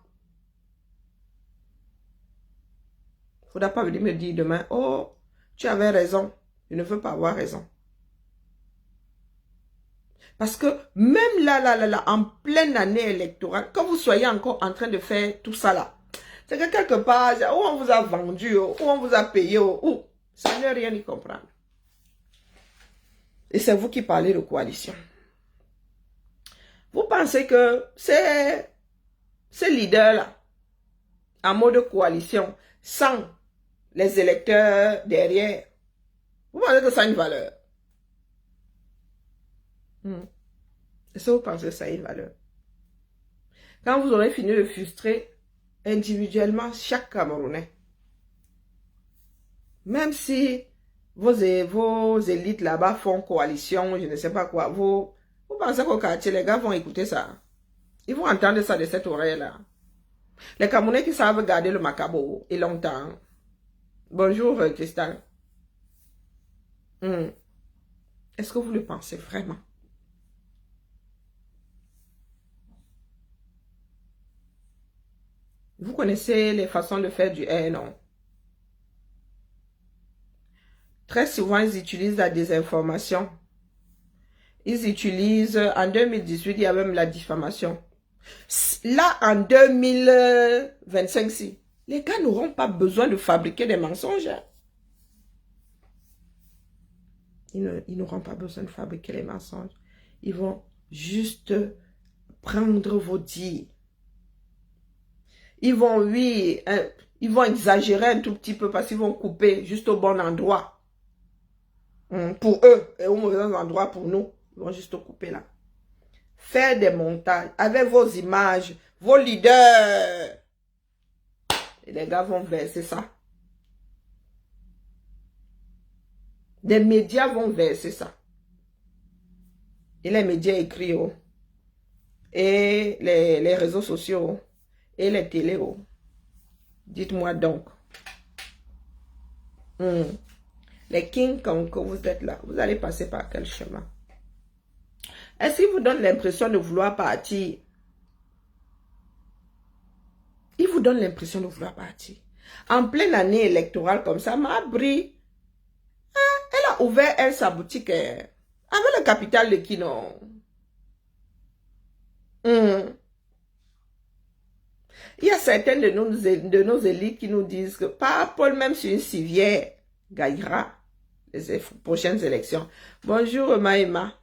Il ne faudra pas venir me dire demain, oh, tu avais raison. Je ne veux pas avoir raison. Parce que même là, en pleine année électorale, quand vous soyez encore en train de faire tout ça là, c'est que quelque part, où on vous a vendu, où on vous a payé, où ça n'est rien y comprendre. Et c'est vous qui parlez de coalition. Vous pensez que ces leaders-là, en mode coalition, sans les électeurs derrière, vous pensez que ça a une valeur? Est-ce que vous pensez que ça a une valeur? Quand vous aurez fini de frustrer individuellement chaque Camerounais, même si vos élites là-bas font coalition, je ne sais pas quoi, vous pensez qu'au quartier, les gars vont écouter ça? Ils vont entendre ça de cette oreille-là. Les Camerounais qui savent garder le macabo et longtemps. Bonjour, Tristan. Est-ce que vous le pensez vraiment? Vous connaissez les façons de faire du non? Très souvent, ils utilisent la désinformation. Ils utilisent, en 2018, il y a même la diffamation. Là, en 2025, si, les gars n'auront pas besoin de fabriquer des mensonges. Ils n'auront pas besoin de fabriquer les mensonges. Ils vont juste prendre vos dires. Ils vont, oui, ils vont exagérer un tout petit peu parce qu'ils vont couper juste au bon endroit. Pour eux et au mauvais endroit pour nous. Ils vont juste couper là. Faire des montages avec vos images, vos leaders. Et les gars vont verser ça. Des médias vont verser ça. Et les médias écrits, et les réseaux sociaux, et les télés. Dites-moi donc. Les King Kong que vous êtes là, vous allez passer par quel chemin? Est-ce qu'il vous donne l'impression de vouloir partir? Il vous donne l'impression de vouloir partir. En pleine année électorale comme ça, Mabri, elle a ouvert sa boutique avec le capital de Kino. Il y a certaines de nos élites qui nous disent que pas Paul, même sur une civière, gagnera les prochaines élections. Bonjour Maïma.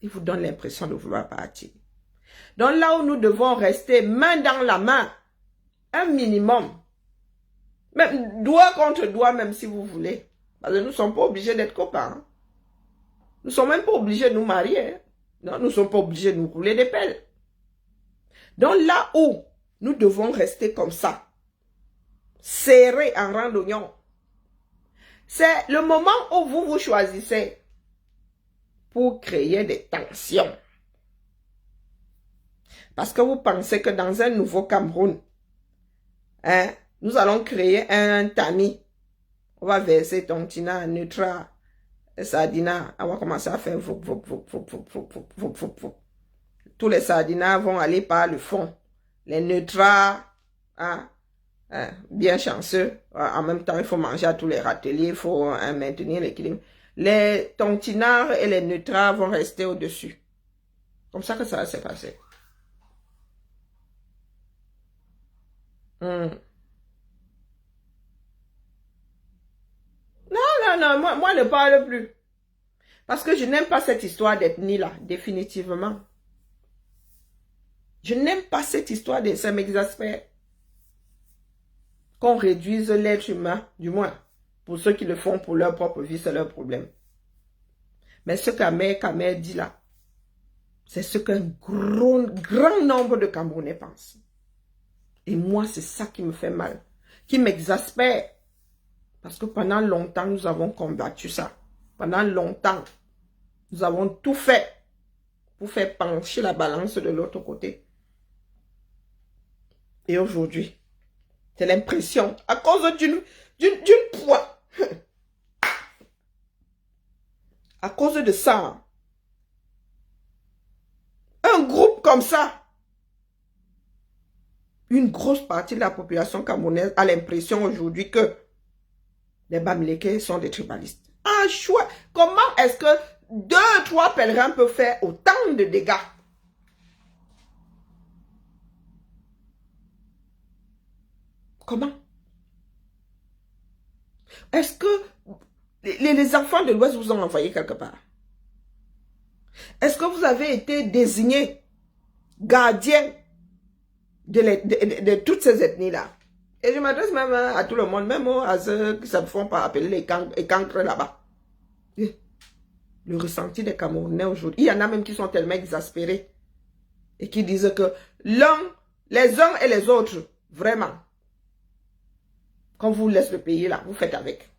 Il vous donne l'impression de vouloir partir. Donc là où nous devons rester main dans la main, un minimum, même doigt contre doigt, même si vous voulez. Parce que nous ne sommes pas obligés d'être copains. Nous ne sommes même pas obligés de nous marier. Non, nous ne sommes pas obligés de nous rouler des pelles. Donc là où nous devons rester comme ça, serrés en rang d'oignon, c'est le moment où vous vous choisissez pour créer des tensions. Parce que vous pensez que dans un nouveau Cameroun, nous allons créer un tamis. On va verser Tontina, Neutra, les sardinats, on va commencer à faire vop, vop, vop, vop, vop, vop, vop, vop, vop, vop. Tous les sardinats vont aller par le fond. Les neutras, hein, bien chanceux. En même temps, il faut manger à tous les râteliers, il faut maintenir l'équilibre. Les tontinards et les neutras vont rester au-dessus. Comme ça que ça va se passer. Non, non, non, moi ne parle plus. Parce que je n'aime pas cette histoire d'ethnie-là, définitivement. Je n'aime pas cette histoire de ça m'exaspère. Qu'on réduise l'être humain, du moins, pour ceux qui le font pour leur propre vie, c'est leur problème. Mais ce qu'Amer dit là, c'est ce qu'un grand nombre de Camerounais pensent. Et moi, c'est ça qui me fait mal, qui m'exaspère. Parce que pendant longtemps, nous avons combattu ça. Pendant longtemps, nous avons tout fait pour faire pencher la balance de l'autre côté. Et aujourd'hui, c'est l'impression, à cause d'une poids, à cause de ça, un groupe comme ça, une grosse partie de la population camerounaise a l'impression aujourd'hui que les Bamileke sont des tribalistes. Ah, chouette! Comment est-ce que 2, 3 pèlerins peuvent faire autant de dégâts? Comment? Est-ce que les enfants de l'Ouest vous ont envoyé quelque part? Est-ce que vous avez été désigné gardien de toutes ces ethnies-là? Et je m'adresse même à tout le monde, même à ceux qui se font pas appeler les cancres là-bas. Le ressenti des Camerounais aujourd'hui, il y en a même qui sont tellement exaspérés et qui disent que les uns et les autres, vraiment, quand vous laisse le pays là, vous faites avec.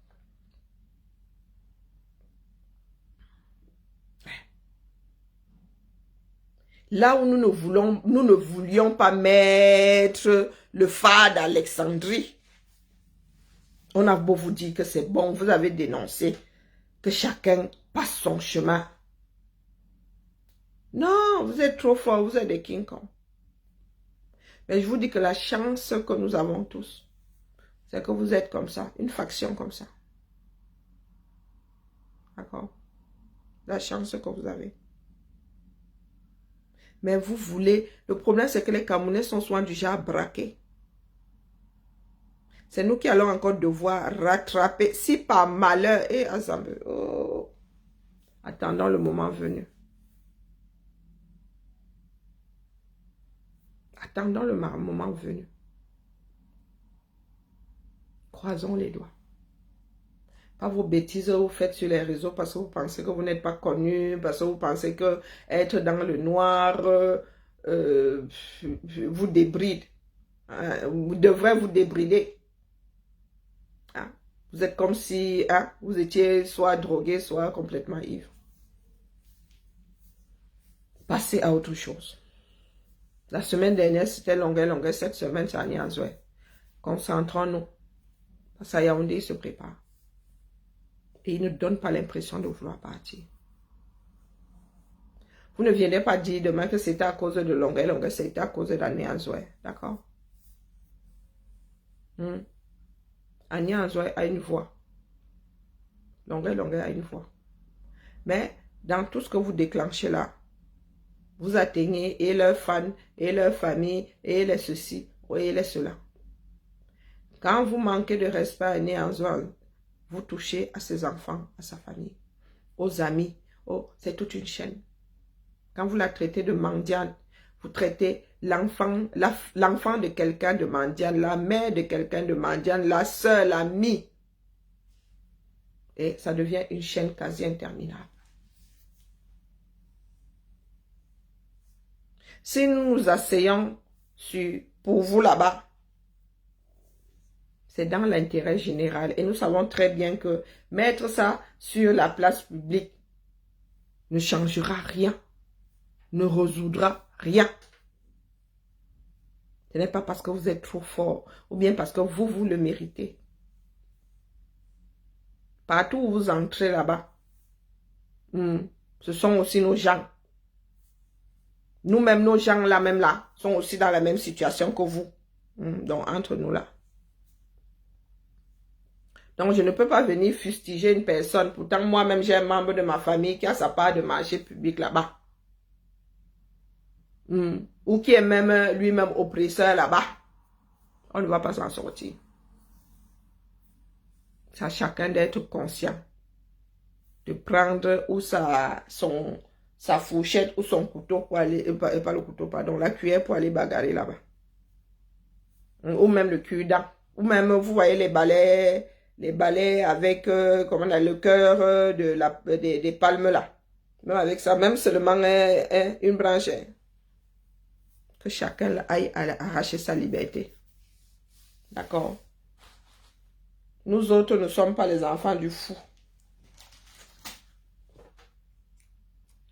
Là où nous ne voulions pas mettre le phare d'Alexandrie, on a beau vous dire que c'est bon, vous avez dénoncé que chacun passe son chemin. Non, vous êtes trop fort, vous êtes des King Kong. Mais je vous dis que la chance que nous avons tous, c'est que vous êtes comme ça, une faction comme ça. D'accord? La chance que vous avez. Mais vous voulez... Le problème, c'est que les Camerounais sont souvent du genre braqués. C'est nous qui allons encore devoir rattraper. Si par malheur... Et ensemble... Oh, attendons le moment venu. Attendons le moment venu. Croisons les doigts. Pas vos bêtises que vous faites sur les réseaux parce que vous pensez que vous n'êtes pas connu, parce que vous pensez que être dans le noir vous débride. Vous devrez vous débrider. Hein? Vous êtes comme si vous étiez soit drogué, soit complètement ivre. Passez à autre chose. La semaine dernière, c'était longueur. Cette semaine, c'est à Nianzoué. Concentrons-nous. Parce qu'à Yaoundé, il se prépare. Et il ne donne pas l'impression de vouloir partir. Vous ne viendrez pas dire demain que c'était à cause de longueur, c'était à cause d'Anianzoué. D'accord? Anianzoué a une voix. Longueur a une voix. Mais dans tout ce que vous déclenchez là, vous atteignez et leurs fans, et leur famille, et les ceci, et les cela. Quand vous manquez de respect à Nianzoué, vous touchez à ses enfants, à sa famille, aux amis. Oh, c'est toute une chaîne. Quand vous la traitez de mendiante, vous traitez l'enfant de quelqu'un de mendiant, la mère de quelqu'un de mendiant, la soeur, l'ami. Et ça devient une chaîne quasi interminable. Si nous nous asseyons pour vous là-bas, c'est dans l'intérêt général. Et nous savons très bien que mettre ça sur la place publique ne changera rien, ne résoudra rien. Ce n'est pas parce que vous êtes trop fort ou bien parce que vous le méritez. Partout où vous entrez là-bas, Ce sont aussi nos gens. Nous-mêmes, nos gens là, même là, sont aussi dans la même situation que vous. Donc, entre nous là. Donc, je ne peux pas venir fustiger une personne. Pourtant, moi-même, j'ai un membre de ma famille qui a sa part de marché public là-bas. Ou qui est même lui-même oppresseur là-bas. On ne va pas s'en sortir. C'est à chacun d'être conscient. De prendre ou sa fourchette ou son couteau pour aller, pas le couteau, pardon, la cuillère pour aller bagarrer là-bas. Ou même le cure-dent. Ou même, vous voyez les balais avec, comment on a le cœur des palmes là. Même avec ça, même seulement une branche. Que chacun aille arracher sa liberté. D'accord? Nous autres ne sommes pas les enfants du fou.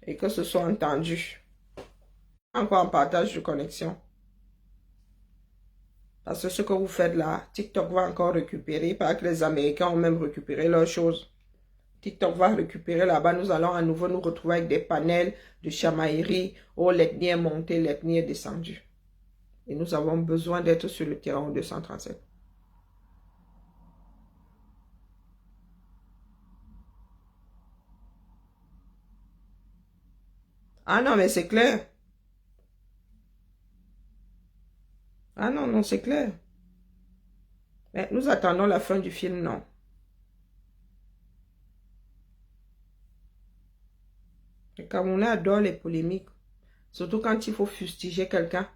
Et que ce soit entendu. Encore en partage de connexion. Parce que ce que vous faites là, TikTok va encore récupérer, parce que les Américains ont même récupéré leurs choses. TikTok va récupérer là-bas, nous allons à nouveau nous retrouver avec des panels de chamaillerie. Oh, l'ethnie est montée, l'ethnie est descendue. Et nous avons besoin d'être sur le terrain 237. Ah non, mais c'est clair. Ah non, non, c'est clair. Mais nous attendons la fin du film, non. Les Camerounais adorent les polémiques. Surtout quand il faut fustiger quelqu'un.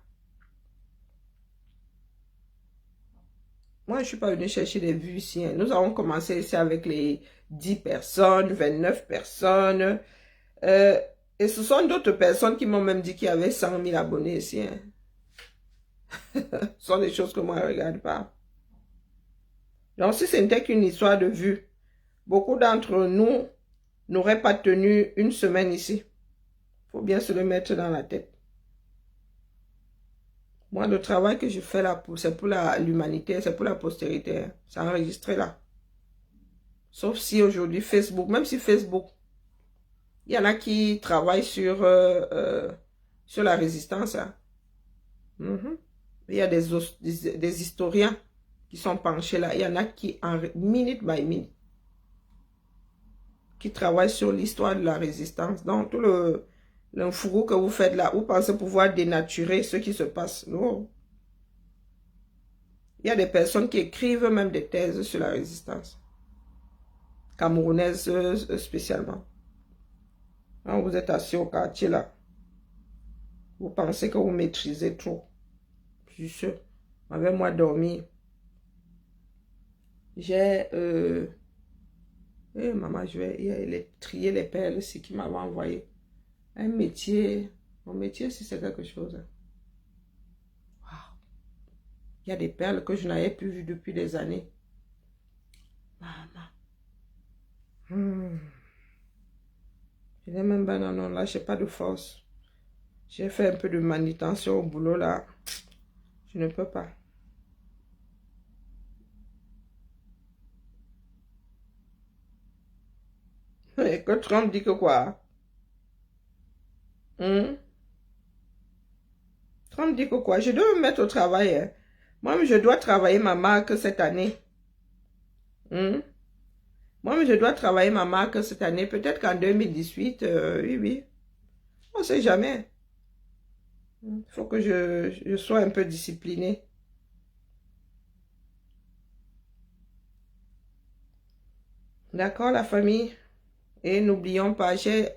Moi, je ne suis pas venue chercher des vues ici. Nous avons commencé ici avec les 10 personnes, 29 personnes. Et ce sont d'autres personnes qui m'ont même dit qu'il y avait 100 000 abonnés ici. Ce sont des choses que moi, je ne regarde pas. Donc, si ce n'était qu'une histoire de vues, beaucoup d'entre nous n'auraient pas tenu une semaine ici. Il faut bien se le mettre dans la tête. Moi, le travail que je fais là, c'est pour l'humanité, c'est pour la postérité. C'est enregistré là. Sauf si aujourd'hui Facebook, même si Facebook, il y en a qui travaillent sur la résistance. Hein. Il y a des historiens qui sont penchés là. Il y en a qui, en minute by minute, qui travaillent sur l'histoire de la résistance. Donc, tout le fourreau que vous faites là, vous pensez pouvoir dénaturer ce qui se passe. Non. Il y a des personnes qui écrivent même des thèses sur la résistance. Camerounaise spécialement. Quand vous êtes assis au quartier là, vous pensez que vous maîtrisez trop. Juste, avec moi dormir. J'ai... maman, je vais trier les perles ici qui m'avait envoyé. Un métier. Mon métier, si c'est quelque chose. Wow. Il y a des perles que je n'avais plus vues depuis des années. Maman. Je n'ai même pas, non, là, je n'ai pas de force. J'ai fait un peu de manutention au boulot, là. Je ne peux pas. Et que Trump dit que quoi? Trump dit que quoi? Je dois me mettre au travail. Hein. Moi, je dois travailler ma marque cette année. Moi, je dois travailler ma marque cette année. Peut-être qu'en 2018, oui, oui. On ne sait jamais. Il faut que je sois un peu disciplinée. D'accord, la famille? Et n'oublions pas, j'ai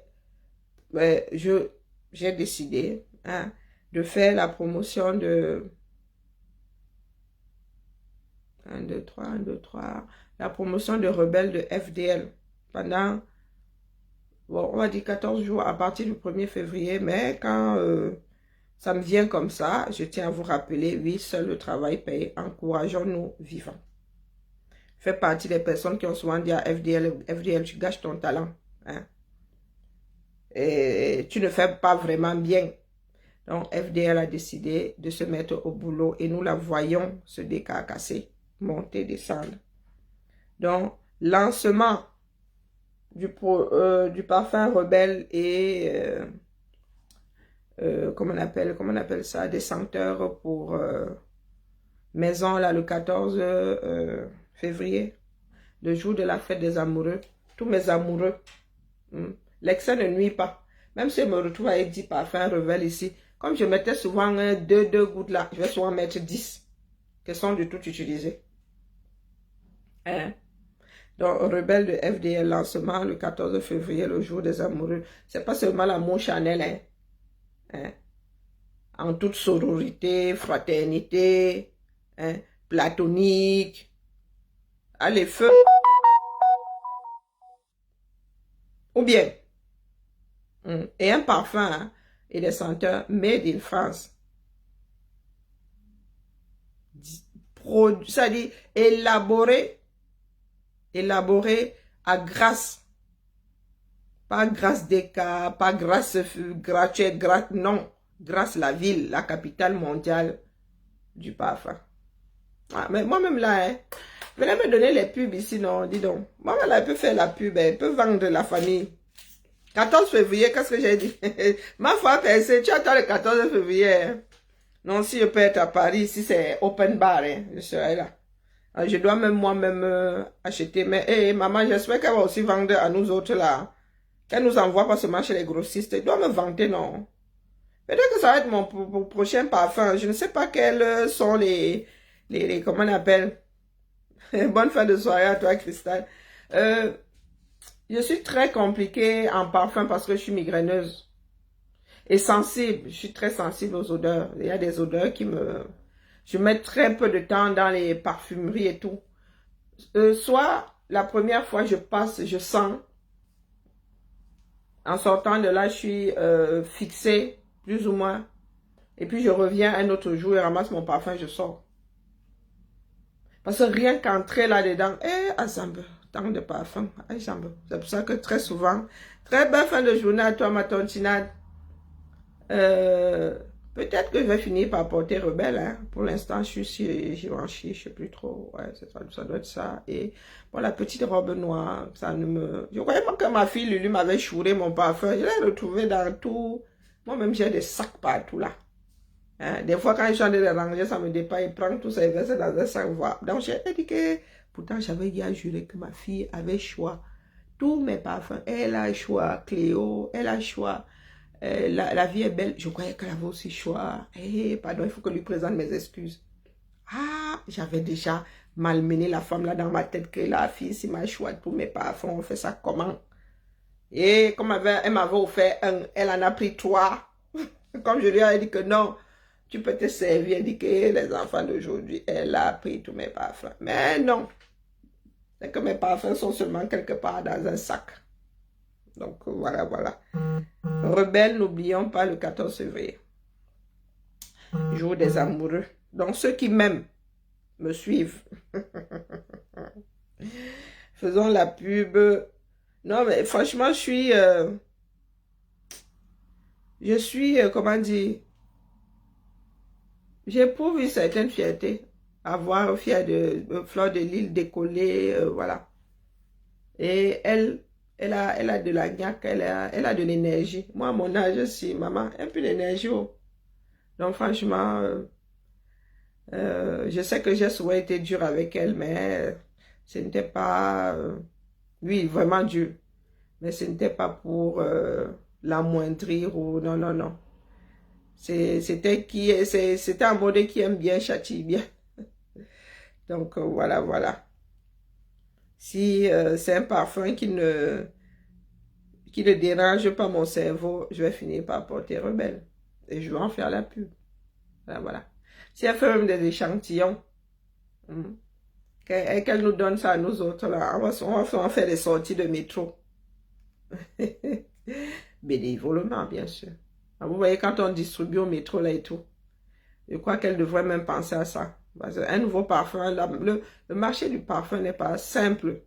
décidé hein, de faire la promotion de 1, 2, 3, 1, 2, 3, la promotion de Rebelle de FDL pendant, bon, on va dire 14 jours à partir du 1er février, mais quand ça me vient comme ça, je tiens à vous rappeler, oui, seul le travail paye, encourageons-nous vivants. Fais partie des personnes qui ont souvent dit à FDL, tu gâches ton talent. Hein? Et tu ne fais pas vraiment bien. Donc, FDL a décidé de se mettre au boulot et nous la voyons se décarcasser, monter, descendre. Donc, lancement du parfum Rebelle et comment on appelle ça, des senteurs pour maison là le 14 février, le jour de la fête des amoureux. Tous mes amoureux, l'excès ne nuit pas. Même si je me retrouve avec 10 parfums Rebelle ici, comme je mettais souvent deux gouttes là, je vais souvent mettre 10 qui sont du tout utilisés. Hein? Donc, Rebelle de FDL, lancement le 14 février, le jour des amoureux. C'est pas seulement l'amour Chanel, hein? Hein? En toute sororité, fraternité, hein? Platonique. Allez, feu. Ou bien, et un parfum, hein? Et des senteurs made in France. Ça dit élaboré à Grasse. Pas Grasse des cas, pas Grasse gratuite, non. Grasse la ville, la capitale mondiale du parfum. Ah, mais moi-même là, hein, venez me donner les pubs ici, non, dis donc. Moi-même là, elle peut faire la pub, elle peut vendre la famille. 14 février, qu'est-ce que j'ai dit? Ma foi, tu attends le 14 février. Hein. Non, si je peux être à Paris, si c'est open bar, hein, je serai là. Je dois même moi-même acheter. Mais hey, maman, j'espère qu'elle va aussi vendre à nous autres là. Qu'elle nous envoie pas seulement chez les grossistes. Elle doit me vanter, non? Peut-être que ça va être mon prochain parfum. Je ne sais pas quels sont les comment on appelle? Bonne fin de soirée à toi, Cristal. Je suis très compliquée en parfum parce que je suis migraineuse. Et sensible. Je suis très sensible aux odeurs. Il y a des odeurs qui me... Je mets très peu de temps dans les parfumeries et tout. Soit la première fois je passe, je sens. En sortant de là, je suis fixée, plus ou moins. Et puis je reviens un autre jour et ramasse mon parfum, je sors. Parce que rien qu'entrer là-dedans, ensemble, tant de parfum, ensemble. C'est pour ça que très souvent, très belle fin de journée à toi, ma tontinade. Peut-être que je vais finir par porter Rebelle. Hein. Pour l'instant, je suis Givenchy, je ne sais plus trop. Ouais, ça doit être ça. Et bon, la petite robe noire, ça ne me... Je croyais que ma fille Lulu m'avait chouré mon parfum. Je l'ai retrouvé dans tout. Moi-même, j'ai des sacs partout là. Hein. Des fois, quand je suis en train de ranger, ça me dépasse. Il prend tous ces versets dans un sac. Donc, j'ai dit que... Pourtant, j'avais dit à jurer que ma fille avait choix. Tous mes parfums. Elle a choix Cléo. Elle a choix... la vie est belle. Je croyais qu'elle avait aussi choix. Pardon, il faut que je lui présente mes excuses. Ah, j'avais déjà malmené la femme là dans ma tête que la fille, si ma choix pour mes parfums, on fait ça comment? Et comme elle m'avait offert un, elle en a pris 3. Comme je lui ai dit que non, tu peux te servir. Elle dit que les enfants d'aujourd'hui, elle a pris tous mes parfums. Mais non, c'est que mes parfums sont seulement quelque part dans un sac. Donc voilà, voilà. Rebelle, n'oublions pas le 14 février. Jour des amoureux. Donc ceux qui m'aiment, me suivent. Faisons la pub. Non mais franchement, je suis, comment dire, j'éprouve une certaine fierté. À voir fière de Fleur de Lys décoller, voilà. Et elle a de la gnaque, elle a de l'énergie. Moi, à mon âge aussi, maman, un peu d'énergie. Oh. Donc, franchement, je sais que j'ai souvent été dure avec elle, mais ce n'était pas... oui, vraiment dur. Mais ce n'était pas pour l'amoindrir ou... Non, non, non. C'était un mode qui aime bien, châtie bien. Donc, voilà, voilà. Si c'est un parfum qui ne dérange pas mon cerveau, je vais finir par porter Rebelle. Et je vais en faire la pub. Voilà, voilà. Si elle fait même des échantillons, qu'elle nous donne ça à nous autres, là, on va faire des sorties de métro. Bénévolement, bien sûr. Vous voyez, quand on distribue au métro, là et tout, je crois qu'elle devrait même penser à ça. Parce qu'un nouveau parfum, le marché du parfum n'est pas simple.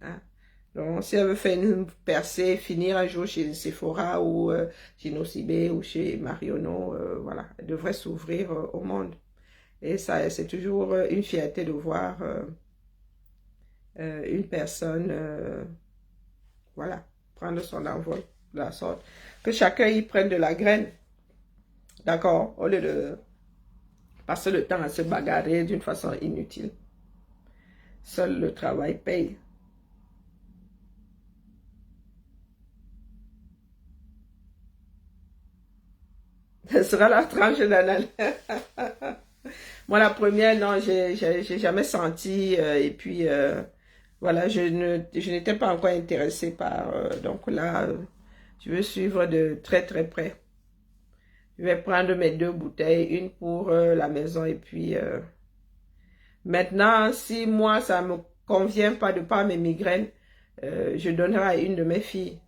Hein. Donc, si elle veut faire une percée, finir un jour chez Sephora ou chez Nocibé ou chez Marionneau, voilà, elle devrait s'ouvrir au monde. Et ça, c'est toujours une fierté de voir une personne, voilà, prendre son envol de la sorte. Que chacun y prenne de la graine, d'accord, au lieu de passer le temps à se bagarrer d'une façon inutile. Seul le travail paye. Ce sera la tranche d'analyse. Moi, la première, non, j'ai jamais senti. Et puis, voilà, je n'étais pas encore intéressée par... donc là, je veux suivre de très, très près. Je vais prendre mes 2 bouteilles, une pour la maison et puis... maintenant, si moi, ça me convient pas de par mes migraines, je donnerai à une de mes filles.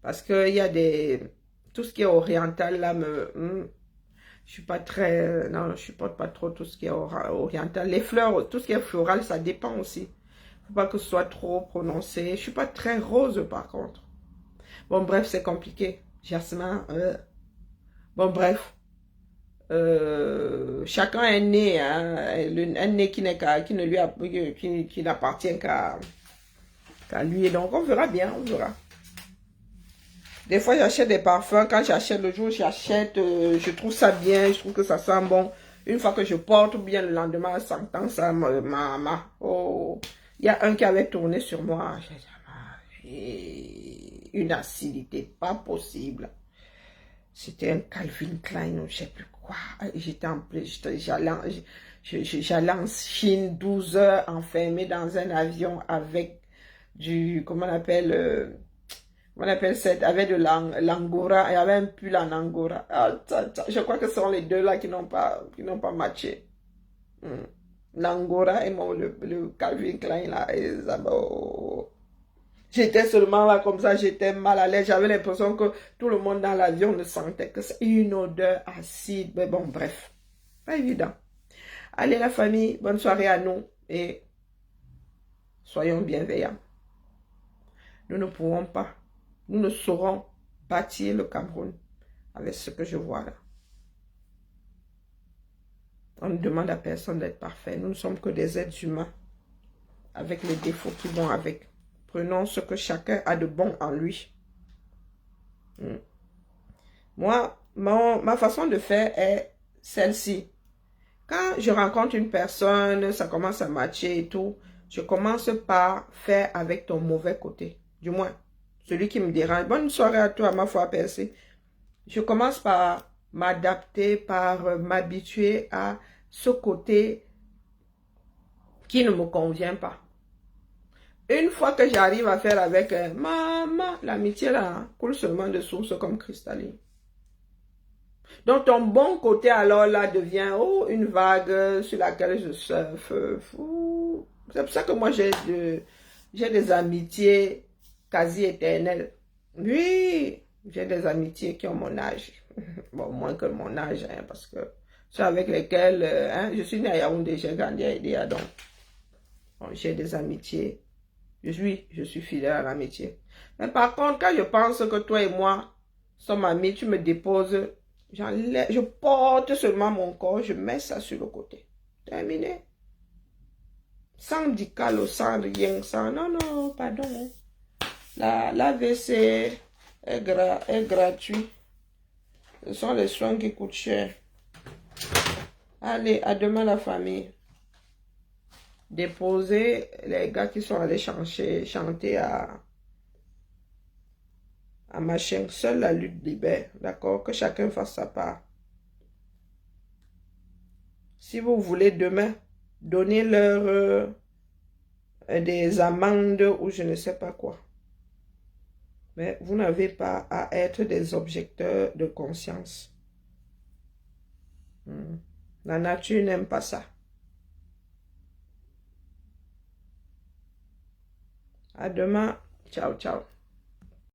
Parce qu'il y a des... Tout ce qui est oriental, là, je suis pas très... non, je supporte pas trop tout ce qui est oriental. Les fleurs, tout ce qui est floral, ça dépend aussi. Faut pas que ce soit trop prononcé. Je suis pas très rose, par contre. Bon, bref, c'est compliqué. Jasmin, bon, bref. Chacun est né, hein, un nez qui ne lui qui n'appartient qu'à lui. Donc, on verra bien, on verra. Des fois, j'achète des parfums. Quand j'achète le jour, j'achète, je trouve ça bien, je trouve que ça sent bon. Une fois que je porte, bien le lendemain, sentant ça, oh, il y a un qui avait tourné sur moi. Une acidité, pas possible. C'était un Calvin Klein, je ne sais plus quoi. J'étais en plus, j'allais en Chine 12 heures enfermée dans un avion avec du, comment on appelle ça, avec de l'angora, il y avait un pull en angora. Ah, je crois que ce sont les deux là qui n'ont pas matché. L'angora et le Calvin Klein là. Oh. J'étais seulement là comme ça, j'étais mal à l'aise. J'avais l'impression que tout le monde dans l'avion ne sentait que c'est une odeur acide. Mais bon, bref, pas évident. Allez la famille, bonne soirée à nous et soyons bienveillants. Nous ne pourrons pas, nous ne saurons bâtir le Cameroun avec ce que je vois là. On ne demande à personne d'être parfait. Nous ne sommes que des êtres humains avec les défauts qui vont avec. Prenons ce que chacun a de bon en lui. Moi, ma façon de faire est celle-ci. Quand je rencontre une personne, ça commence à matcher et tout, je commence par faire avec ton mauvais côté. Du moins, celui qui me dérange. Bonne soirée à toi, ma foi percée. Je commence par m'adapter, par m'habituer à ce côté qui ne me convient pas. Une fois que j'arrive à faire avec maman, l'amitié là coule seulement de source comme cristalline. Donc ton bon côté alors là devient une vague sur laquelle je surfe. C'est pour ça que moi j'ai des amitiés quasi éternelles. Oui, j'ai des amitiés qui ont mon âge. Bon, moins que mon âge, hein, parce que ceux avec lesquels je suis né à Yaoundé, j'ai grandi à Idéa, donc bon, j'ai des amitiés. Je suis fidèle à l'amitié. Mais par contre, quand je pense que toi et moi sommes amis, tu me déposes, je porte seulement mon corps, je mets ça sur le côté. Terminé. Sans dicalo, sans rien, sans... Non, pardon. L'AVC est gratuit. Ce sont les soins qui coûtent cher. Allez, à demain la famille. Déposer les gars qui sont allés chanter à machin. Seule la lutte libère. D'accord? Que chacun fasse sa part. Si vous voulez demain, donnez-leur des amendes ou je ne sais pas quoi. Mais vous n'avez pas à être des objecteurs de conscience. La nature n'aime pas ça. À demain. Ciao, ciao.